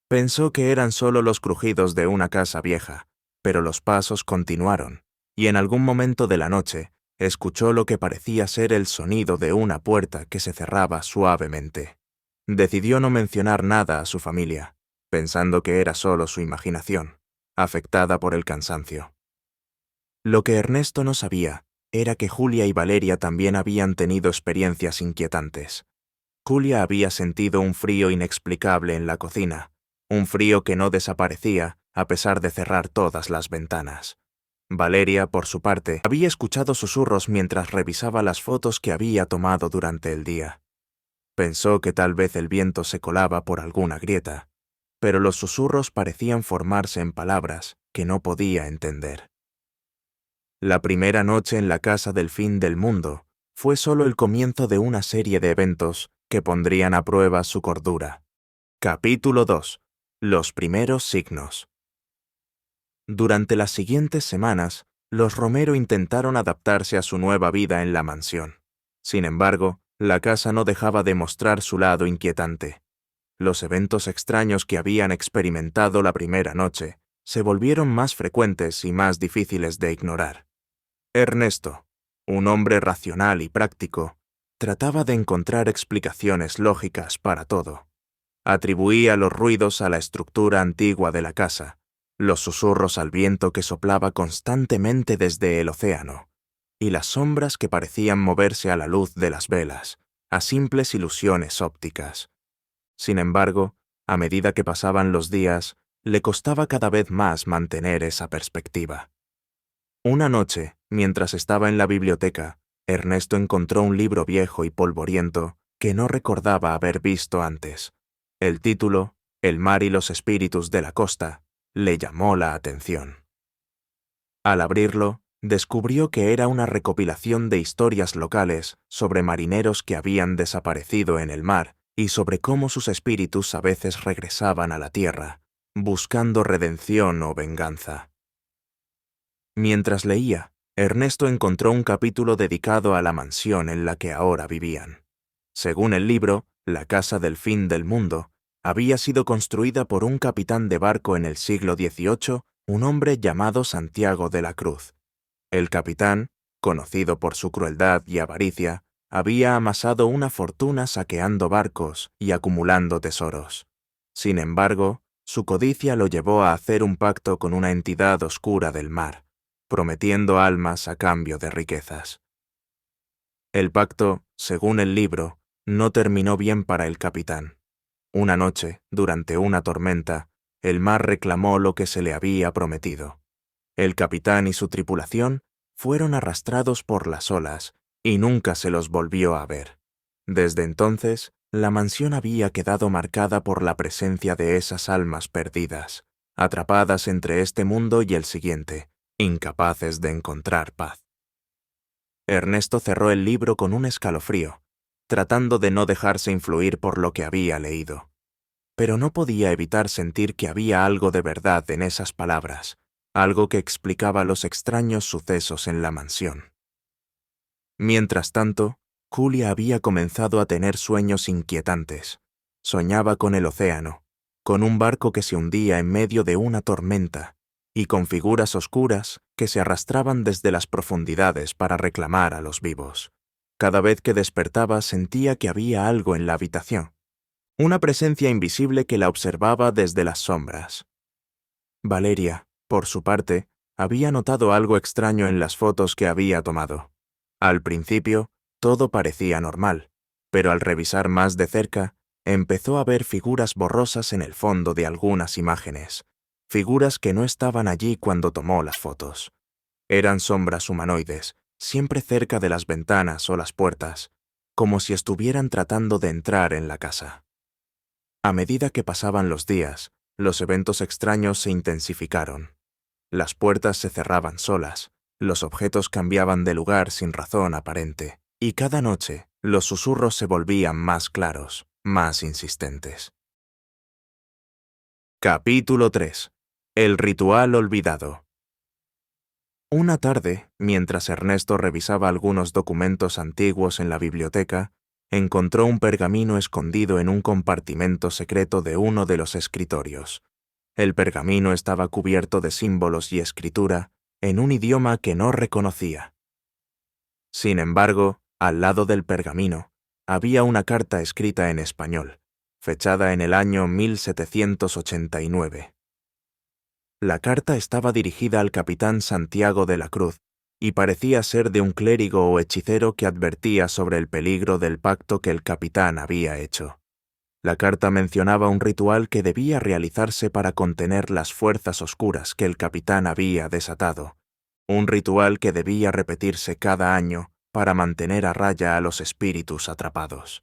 Speaker 1: Pensó que eran solo los crujidos de una casa vieja, pero los pasos continuaron, y en algún momento de la noche escuchó lo que parecía ser el sonido de una puerta que se cerraba suavemente. Decidió no mencionar nada a su familia, pensando que era solo su imaginación, afectada por el cansancio. Lo que Ernesto no sabía era que Julia y Valeria también habían tenido experiencias inquietantes. Julia había sentido un frío inexplicable en la cocina, un frío que no desaparecía a pesar de cerrar todas las ventanas. Valeria, por su parte, había escuchado susurros mientras revisaba las fotos que había tomado durante el día. Pensó que tal vez el viento se colaba por alguna grieta, pero los susurros parecían formarse en palabras que no podía entender. La primera noche en la casa del fin del mundo fue solo el comienzo de una serie de eventos que pondrían a prueba su cordura. Capítulo 2. Los primeros signos. Durante las siguientes semanas, los Romero intentaron adaptarse a su nueva vida en la mansión. Sin embargo, la casa no dejaba de mostrar su lado inquietante. Los eventos extraños que habían experimentado la primera noche se volvieron más frecuentes y más difíciles de ignorar. Ernesto, un hombre racional y práctico, trataba de encontrar explicaciones lógicas para todo. Atribuía los ruidos a la estructura antigua de la casa, los susurros al viento que soplaba constantemente desde el océano, y las sombras que parecían moverse a la luz de las velas, a simples ilusiones ópticas. Sin embargo, a medida que pasaban los días, le costaba cada vez más mantener esa perspectiva. Una noche, mientras estaba en la biblioteca, Ernesto encontró un libro viejo y polvoriento que no recordaba haber visto antes. El título, El mar y los espíritus de la costa, le llamó la atención. Al abrirlo, descubrió que era una recopilación de historias locales sobre marineros que habían desaparecido en el mar y sobre cómo sus espíritus a veces regresaban a la tierra, buscando redención o venganza. Mientras leía, Ernesto encontró un capítulo dedicado a la mansión en la que ahora vivían. Según el libro, la Casa del Fin del Mundo había sido construida por un capitán de barco en el siglo XVIII, un hombre llamado Santiago de la Cruz. El capitán, conocido por su crueldad y avaricia, había amasado una fortuna saqueando barcos y acumulando tesoros. Sin embargo, su codicia lo llevó a hacer un pacto con una entidad oscura del mar, prometiendo almas a cambio de riquezas. El pacto, según el libro, no terminó bien para el capitán. Una noche, durante una tormenta, el mar reclamó lo que se le había prometido. El capitán y su tripulación fueron arrastrados por las olas y nunca se los volvió a ver. Desde entonces, la mansión había quedado marcada por la presencia de esas almas perdidas, atrapadas entre este mundo y el siguiente, incapaces de encontrar paz. Ernesto cerró el libro con un escalofrío, tratando de no dejarse influir por lo que había leído. Pero no podía evitar sentir que había algo de verdad en esas palabras, algo que explicaba los extraños sucesos en la mansión. Mientras tanto, Julia había comenzado a tener sueños inquietantes. Soñaba con el océano, con un barco que se hundía en medio de una tormenta, y con figuras oscuras que se arrastraban desde las profundidades para reclamar a los vivos. Cada vez que despertaba sentía que había algo en la habitación, una presencia invisible que la observaba desde las sombras. Valeria, por su parte, había notado algo extraño en las fotos que había tomado. Al principio, todo parecía normal, pero al revisar más de cerca, empezó a ver figuras borrosas en el fondo de algunas imágenes, figuras que no estaban allí cuando tomó las fotos. Eran sombras humanoides, siempre cerca de las ventanas o las puertas, como si estuvieran tratando de entrar en la casa. A medida que pasaban los días, los eventos extraños se intensificaron. Las puertas se cerraban solas, los objetos cambiaban de lugar sin razón aparente, y cada noche los susurros se volvían más claros, más insistentes. Capítulo 3. El ritual olvidado. Una tarde, mientras Ernesto revisaba algunos documentos antiguos en la biblioteca, encontró un pergamino escondido en un compartimento secreto de uno de los escritorios. El pergamino estaba cubierto de símbolos y escritura en un idioma que no reconocía. Sin embargo, al lado del pergamino, había una carta escrita en español, fechada en el año 1789. La carta estaba dirigida al capitán Santiago de la Cruz y parecía ser de un clérigo o hechicero que advertía sobre el peligro del pacto que el capitán había hecho. La carta mencionaba un ritual que debía realizarse para contener las fuerzas oscuras que el capitán había desatado, un ritual que debía repetirse cada año para mantener a raya a los espíritus atrapados.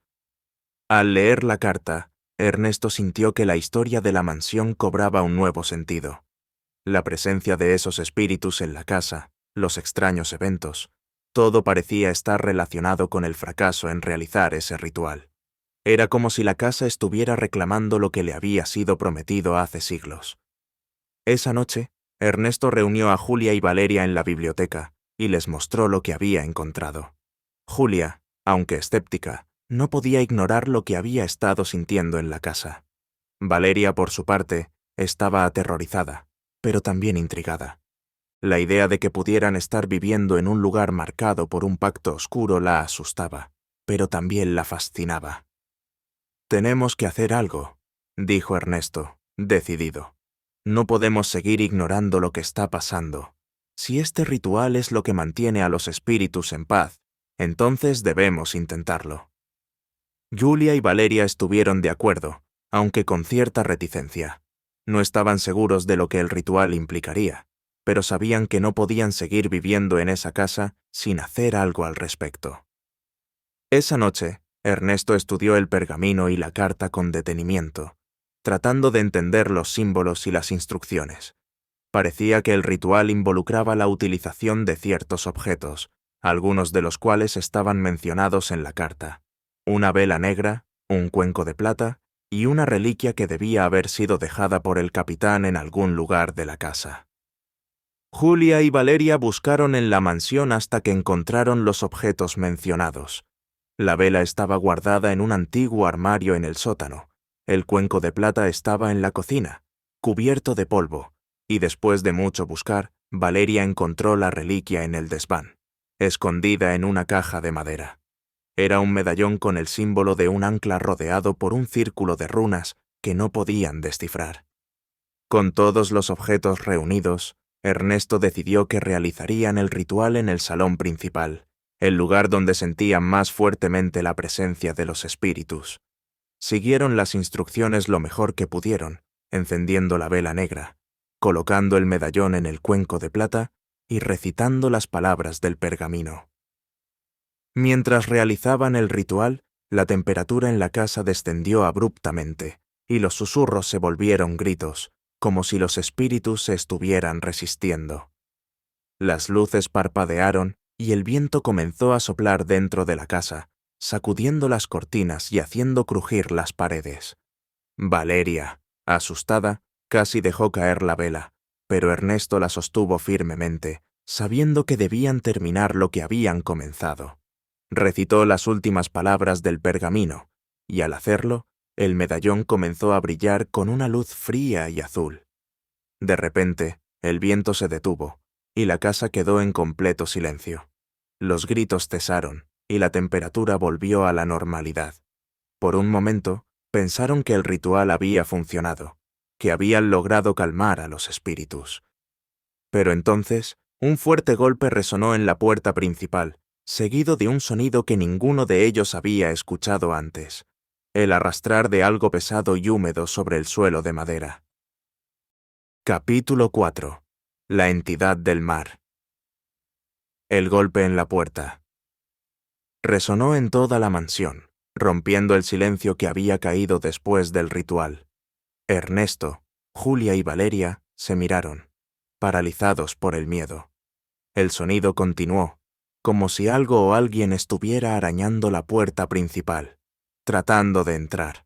Speaker 1: Al leer la carta, Ernesto sintió que la historia de la mansión cobraba un nuevo sentido. La presencia de esos espíritus en la casa, los extraños eventos, todo parecía estar relacionado con el fracaso en realizar ese ritual. Era como si la casa estuviera reclamando lo que le había sido prometido hace siglos. Esa noche, Ernesto reunió a Julia y Valeria en la biblioteca y les mostró lo que había encontrado. Julia, aunque escéptica, no podía ignorar lo que había estado sintiendo en la casa. Valeria, por su parte, estaba aterrorizada, pero también intrigada. La idea de que pudieran estar viviendo en un lugar marcado por un pacto oscuro la asustaba, pero también la fascinaba. «Tenemos que hacer algo», dijo Ernesto, decidido. «No podemos seguir ignorando lo que está pasando. Si este ritual es lo que mantiene a los espíritus en paz, entonces debemos intentarlo». Julia y Valeria estuvieron de acuerdo, aunque con cierta reticencia. No estaban seguros de lo que el ritual implicaría, pero sabían que no podían seguir viviendo en esa casa sin hacer algo al respecto. Esa noche, Ernesto estudió el pergamino y la carta con detenimiento, tratando de entender los símbolos y las instrucciones. Parecía que el ritual involucraba la utilización de ciertos objetos, algunos de los cuales estaban mencionados en la carta: una vela negra, un cuenco de plata y una reliquia que debía haber sido dejada por el capitán en algún lugar de la casa. Julia y Valeria buscaron en la mansión hasta que encontraron los objetos mencionados. La vela estaba guardada en un antiguo armario en el sótano. El cuenco de plata estaba en la cocina, cubierto de polvo, y después de mucho buscar, Valeria encontró la reliquia en el desván, escondida en una caja de madera. Era un medallón con el símbolo de un ancla rodeado por un círculo de runas que no podían descifrar. Con todos los objetos reunidos, Ernesto decidió que realizarían el ritual en el salón principal, el lugar donde sentían más fuertemente la presencia de los espíritus. Siguieron las instrucciones lo mejor que pudieron, encendiendo la vela negra, colocando el medallón en el cuenco de plata y recitando las palabras del pergamino. Mientras realizaban el ritual, la temperatura en la casa descendió abruptamente, y los susurros se volvieron gritos, como si los espíritus se estuvieran resistiendo. Las luces parpadearon y el viento comenzó a soplar dentro de la casa, sacudiendo las cortinas y haciendo crujir las paredes. Valeria, asustada, casi dejó caer la vela, pero Ernesto la sostuvo firmemente, sabiendo que debían terminar lo que habían comenzado. Recitó las últimas palabras del pergamino, y al hacerlo, el medallón comenzó a brillar con una luz fría y azul. De repente, el viento se detuvo, y la casa quedó en completo silencio. Los gritos cesaron, y la temperatura volvió a la normalidad. Por un momento, pensaron que el ritual había funcionado, que habían logrado calmar a los espíritus. Pero entonces, un fuerte golpe resonó en la puerta principal, seguido de un sonido que ninguno de ellos había escuchado antes: el arrastrar de algo pesado y húmedo sobre el suelo de madera. Capítulo 4. La entidad del mar. El golpe en la puerta. Resonó en toda la mansión, rompiendo el silencio que había caído después del ritual. Ernesto, Julia y Valeria se miraron, paralizados por el miedo. El sonido continuó, como si algo o alguien estuviera arañando la puerta principal, tratando de entrar.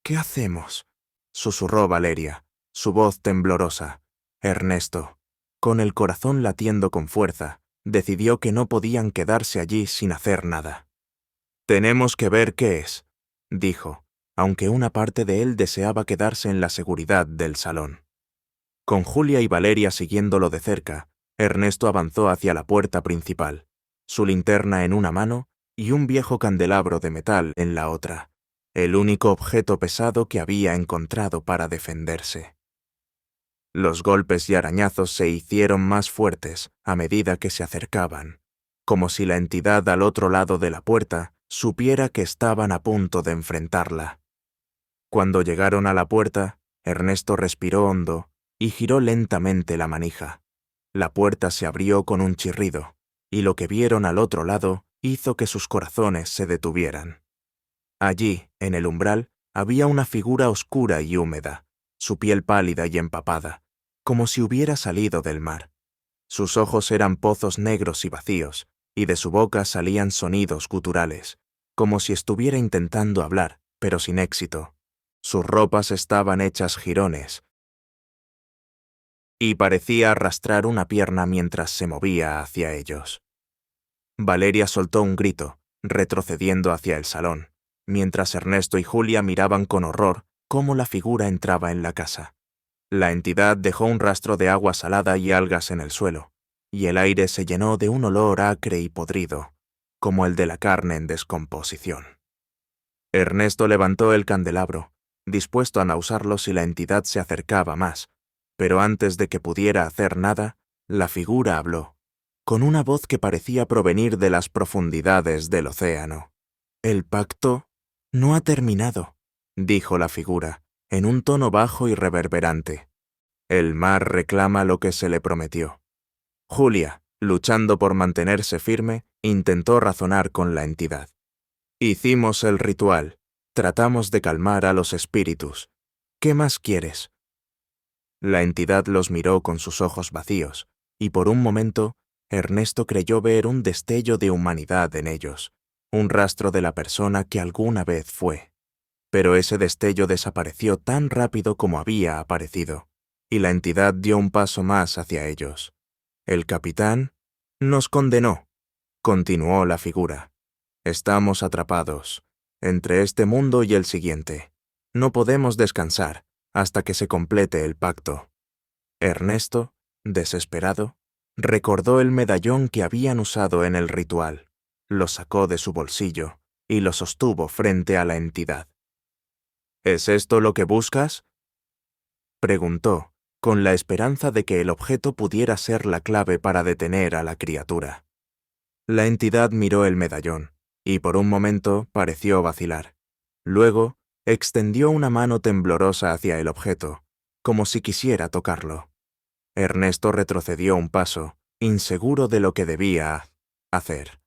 Speaker 1: «¿Qué hacemos?», susurró Valeria, su voz temblorosa. Ernesto, con el corazón latiendo con fuerza, decidió que no podían quedarse allí sin hacer nada. «Tenemos que ver qué es», dijo, aunque una parte de él deseaba quedarse en la seguridad del salón. Con Julia y Valeria siguiéndolo de cerca, Ernesto avanzó hacia la puerta principal, su linterna en una mano y un viejo candelabro de metal en la otra, el único objeto pesado que había encontrado para defenderse. Los golpes y arañazos se hicieron más fuertes a medida que se acercaban, como si la entidad al otro lado de la puerta supiera que estaban a punto de enfrentarla. Cuando llegaron a la puerta, Ernesto respiró hondo y giró lentamente la manija. La puerta se abrió con un chirrido, y lo que vieron al otro lado hizo que sus corazones se detuvieran. Allí, en el umbral, había una figura oscura y húmeda, su piel pálida y empapada, como si hubiera salido del mar. Sus ojos eran pozos negros y vacíos, y de su boca salían sonidos guturales, como si estuviera intentando hablar, pero sin éxito. Sus ropas estaban hechas jirones, y parecía arrastrar una pierna mientras se movía hacia ellos. Valeria soltó un grito, retrocediendo hacia el salón, mientras Ernesto y Julia miraban con horror cómo la figura entraba en la casa. La entidad dejó un rastro de agua salada y algas en el suelo, y el aire se llenó de un olor acre y podrido, como el de la carne en descomposición. Ernesto levantó el candelabro, dispuesto a usarlo si la entidad se acercaba más, pero antes de que pudiera hacer nada, la figura habló, con una voz que parecía provenir de las profundidades del océano. «El pacto no ha terminado», dijo la figura, en un tono bajo y reverberante. «El mar reclama lo que se le prometió». Julia, luchando por mantenerse firme, intentó razonar con la entidad. «Hicimos el ritual, tratamos de calmar a los espíritus. ¿Qué más quieres?». La entidad los miró con sus ojos vacíos, y por un momento, Ernesto creyó ver un destello de humanidad en ellos, un rastro de la persona que alguna vez fue. Pero ese destello desapareció tan rápido como había aparecido, y la entidad dio un paso más hacia ellos. El capitán nos condenó, continuó la figura. Estamos atrapados, entre este mundo y el siguiente. No podemos descansar hasta que se complete el pacto. Ernesto, desesperado, recordó el medallón que habían usado en el ritual, lo sacó de su bolsillo y lo sostuvo frente a la entidad. ¿Es esto lo que buscas?, preguntó, con la esperanza de que el objeto pudiera ser la clave para detener a la criatura. La entidad miró el medallón, y por un momento pareció vacilar. Luego, extendió una mano temblorosa hacia el objeto, como si quisiera tocarlo. Ernesto retrocedió un paso, inseguro de lo que debía hacer.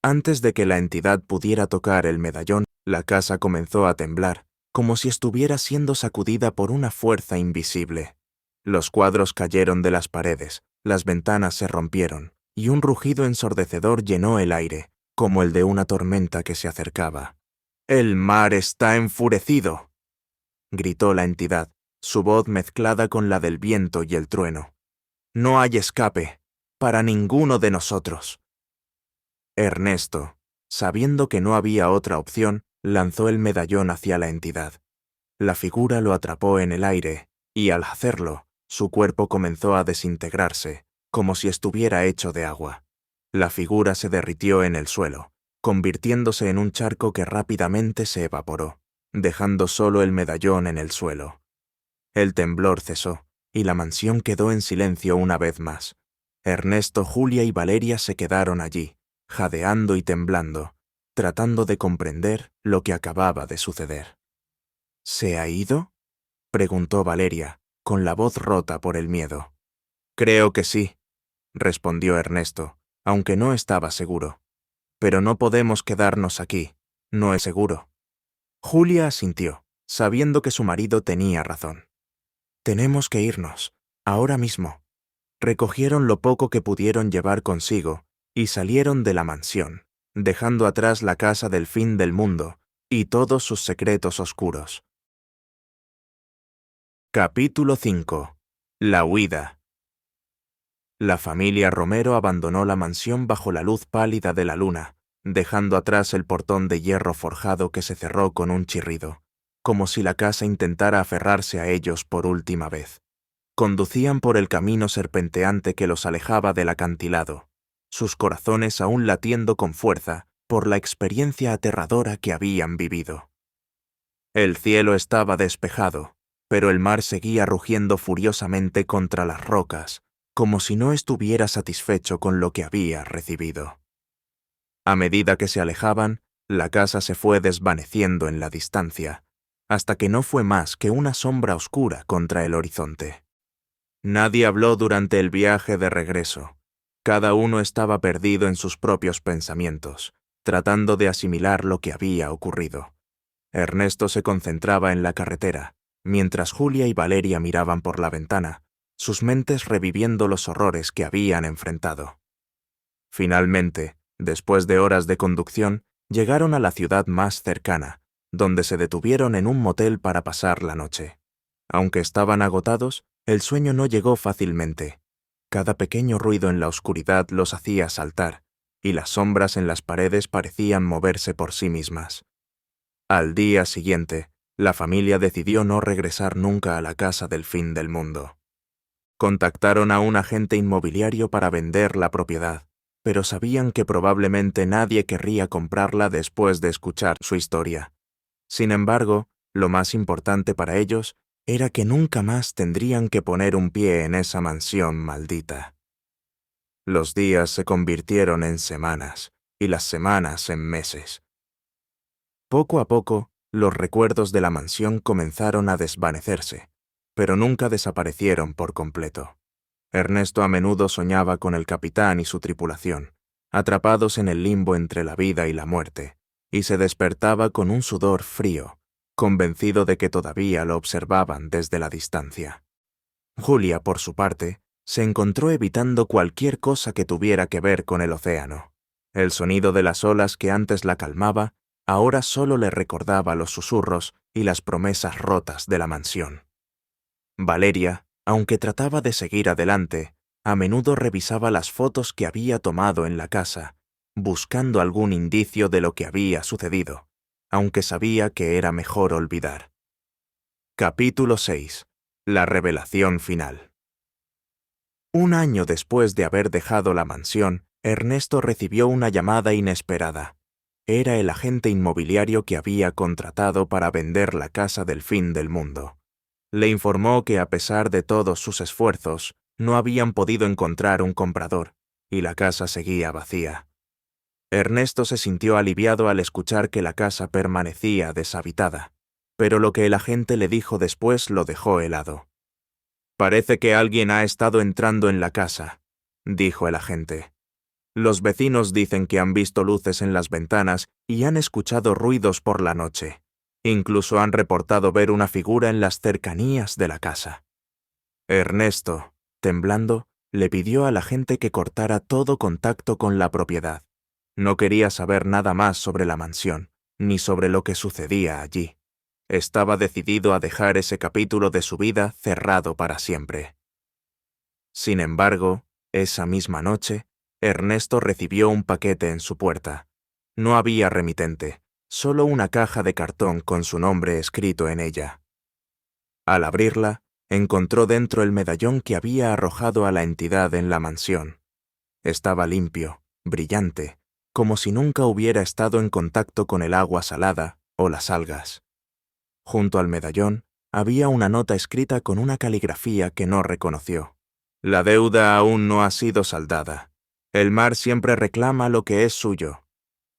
Speaker 1: Antes de que la entidad pudiera tocar el medallón, la casa comenzó a temblar, como si estuviera siendo sacudida por una fuerza invisible. Los cuadros cayeron de las paredes, las ventanas se rompieron, y un rugido ensordecedor llenó el aire, como el de una tormenta que se acercaba. «¡El mar está enfurecido!», gritó la entidad, su voz mezclada con la del viento y el trueno. «No hay escape, para ninguno de nosotros». Ernesto, sabiendo que no había otra opción, lanzó el medallón hacia la entidad. La figura lo atrapó en el aire, y al hacerlo, su cuerpo comenzó a desintegrarse, como si estuviera hecho de agua. La figura se derritió en el suelo, convirtiéndose en un charco que rápidamente se evaporó, dejando solo el medallón en el suelo. El temblor cesó, y la mansión quedó en silencio una vez más. Ernesto, Julia y Valeria se quedaron allí, jadeando y temblando, tratando de comprender lo que acababa de suceder. ¿Se ha ido?, preguntó Valeria, con la voz rota por el miedo. Creo que sí, respondió Ernesto, aunque no estaba seguro. Pero no podemos quedarnos aquí, no es seguro. Julia asintió, sabiendo que su marido tenía razón. Tenemos que irnos, ahora mismo. Recogieron lo poco que pudieron llevar consigo y salieron de la mansión, dejando atrás la casa del fin del mundo y todos sus secretos oscuros. Capítulo 5. La huida. La familia Romero abandonó la mansión bajo la luz pálida de la luna, dejando atrás el portón de hierro forjado que se cerró con un chirrido, como si la casa intentara aferrarse a ellos por última vez. Conducían por el camino serpenteante que los alejaba del acantilado, sus corazones aún latiendo con fuerza por la experiencia aterradora que habían vivido. El cielo estaba despejado, pero el mar seguía rugiendo furiosamente contra las rocas, como si no estuviera satisfecho con lo que había recibido. A medida que se alejaban, la casa se fue desvaneciendo en la distancia, hasta que no fue más que una sombra oscura contra el horizonte. Nadie habló durante el viaje de regreso. Cada uno estaba perdido en sus propios pensamientos, tratando de asimilar lo que había ocurrido. Ernesto se concentraba en la carretera, mientras Julia y Valeria miraban por la ventana, sus mentes reviviendo los horrores que habían enfrentado. Finalmente, después de horas de conducción, llegaron a la ciudad más cercana, donde se detuvieron en un motel para pasar la noche. Aunque estaban agotados, el sueño no llegó fácilmente. Cada pequeño ruido en la oscuridad los hacía saltar, y las sombras en las paredes parecían moverse por sí mismas. Al día siguiente, la familia decidió no regresar nunca a la casa del fin del mundo. Contactaron a un agente inmobiliario para vender la propiedad, pero sabían que probablemente nadie querría comprarla después de escuchar su historia. Sin embargo, lo más importante para ellos era que nunca más tendrían que poner un pie en esa mansión maldita. Los días se convirtieron en semanas, y las semanas en meses. Poco a poco, los recuerdos de la mansión comenzaron a desvanecerse, pero nunca desaparecieron por completo. Ernesto a menudo soñaba con el capitán y su tripulación, atrapados en el limbo entre la vida y la muerte, y se despertaba con un sudor frío, convencido de que todavía lo observaban desde la distancia. Julia, por su parte, se encontró evitando cualquier cosa que tuviera que ver con el océano. El sonido de las olas que antes la calmaba, ahora solo le recordaba los susurros y las promesas rotas de la mansión. Valeria, aunque trataba de seguir adelante, a menudo revisaba las fotos que había tomado en la casa, buscando algún indicio de lo que había sucedido, aunque sabía que era mejor olvidar. Capítulo 6. La revelación final. Un año después de haber dejado la mansión, Ernesto recibió una llamada inesperada. Era el agente inmobiliario que había contratado para vender la casa del fin del mundo. Le informó que a pesar de todos sus esfuerzos, no habían podido encontrar un comprador, y la casa seguía vacía. Ernesto se sintió aliviado al escuchar que la casa permanecía deshabitada, pero lo que el agente le dijo después lo dejó helado. «Parece que alguien ha estado entrando en la casa», dijo el agente. «Los vecinos dicen que han visto luces en las ventanas y han escuchado ruidos por la noche. Incluso han reportado ver una figura en las cercanías de la casa». Ernesto, temblando, le pidió al agente que cortara todo contacto con la propiedad. No quería saber nada más sobre la mansión, ni sobre lo que sucedía allí. Estaba decidido a dejar ese capítulo de su vida cerrado para siempre. Sin embargo, esa misma noche, Ernesto recibió un paquete en su puerta. No había remitente, solo una caja de cartón con su nombre escrito en ella. Al abrirla, encontró dentro el medallón que había arrojado a la entidad en la mansión. Estaba limpio, brillante, como si nunca hubiera estado en contacto con el agua salada o las algas. Junto al medallón había una nota escrita con una caligrafía que no reconoció. «La deuda aún no ha sido saldada. El mar siempre reclama lo que es suyo».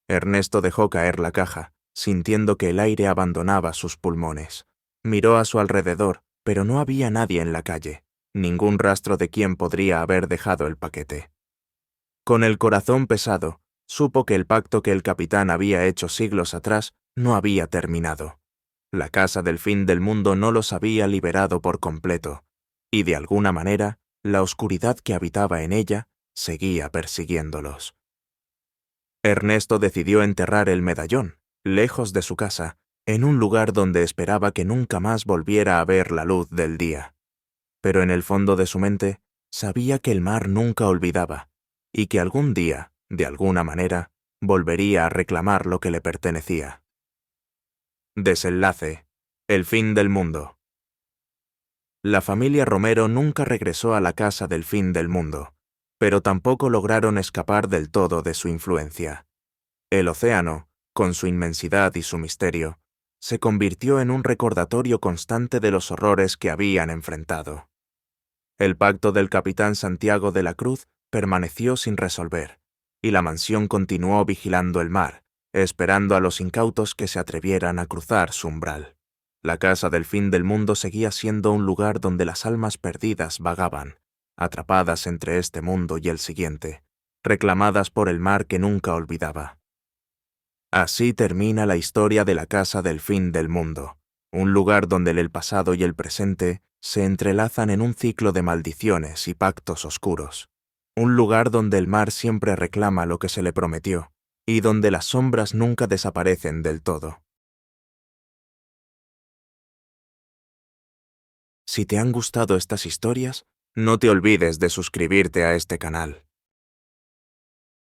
Speaker 1: Ernesto dejó caer la caja, sintiendo que el aire abandonaba sus pulmones. Miró a su alrededor, pero no había nadie en la calle, ningún rastro de quién podría haber dejado el paquete. Con el corazón pesado, supo que el pacto que el capitán había hecho siglos atrás no había terminado. La casa del fin del mundo no los había liberado por completo, y de alguna manera, la oscuridad que habitaba en ella seguía persiguiéndolos. Ernesto decidió enterrar el medallón, lejos de su casa, en un lugar donde esperaba que nunca más volviera a ver la luz del día. Pero en el fondo de su mente, sabía que el mar nunca olvidaba, y que algún día, de alguna manera, volvería a reclamar lo que le pertenecía. Desenlace. El fin del mundo. La familia Romero nunca regresó a la casa del fin del mundo, pero tampoco lograron escapar del todo de su influencia. El océano, con su inmensidad y su misterio, se convirtió en un recordatorio constante de los horrores que habían enfrentado. El pacto del capitán Santiago de la Cruz permaneció sin resolver, y la mansión continuó vigilando el mar, esperando a los incautos que se atrevieran a cruzar su umbral. La casa del fin del mundo seguía siendo un lugar donde las almas perdidas vagaban, atrapadas entre este mundo y el siguiente, reclamadas por el mar que nunca olvidaba. Así termina la historia de la casa del fin del mundo, un lugar donde el pasado y el presente se entrelazan en un ciclo de maldiciones y pactos oscuros. Un lugar donde el mar siempre reclama lo que se le prometió, y donde las sombras nunca desaparecen del todo. Si te han gustado estas historias, no te olvides de suscribirte a este canal.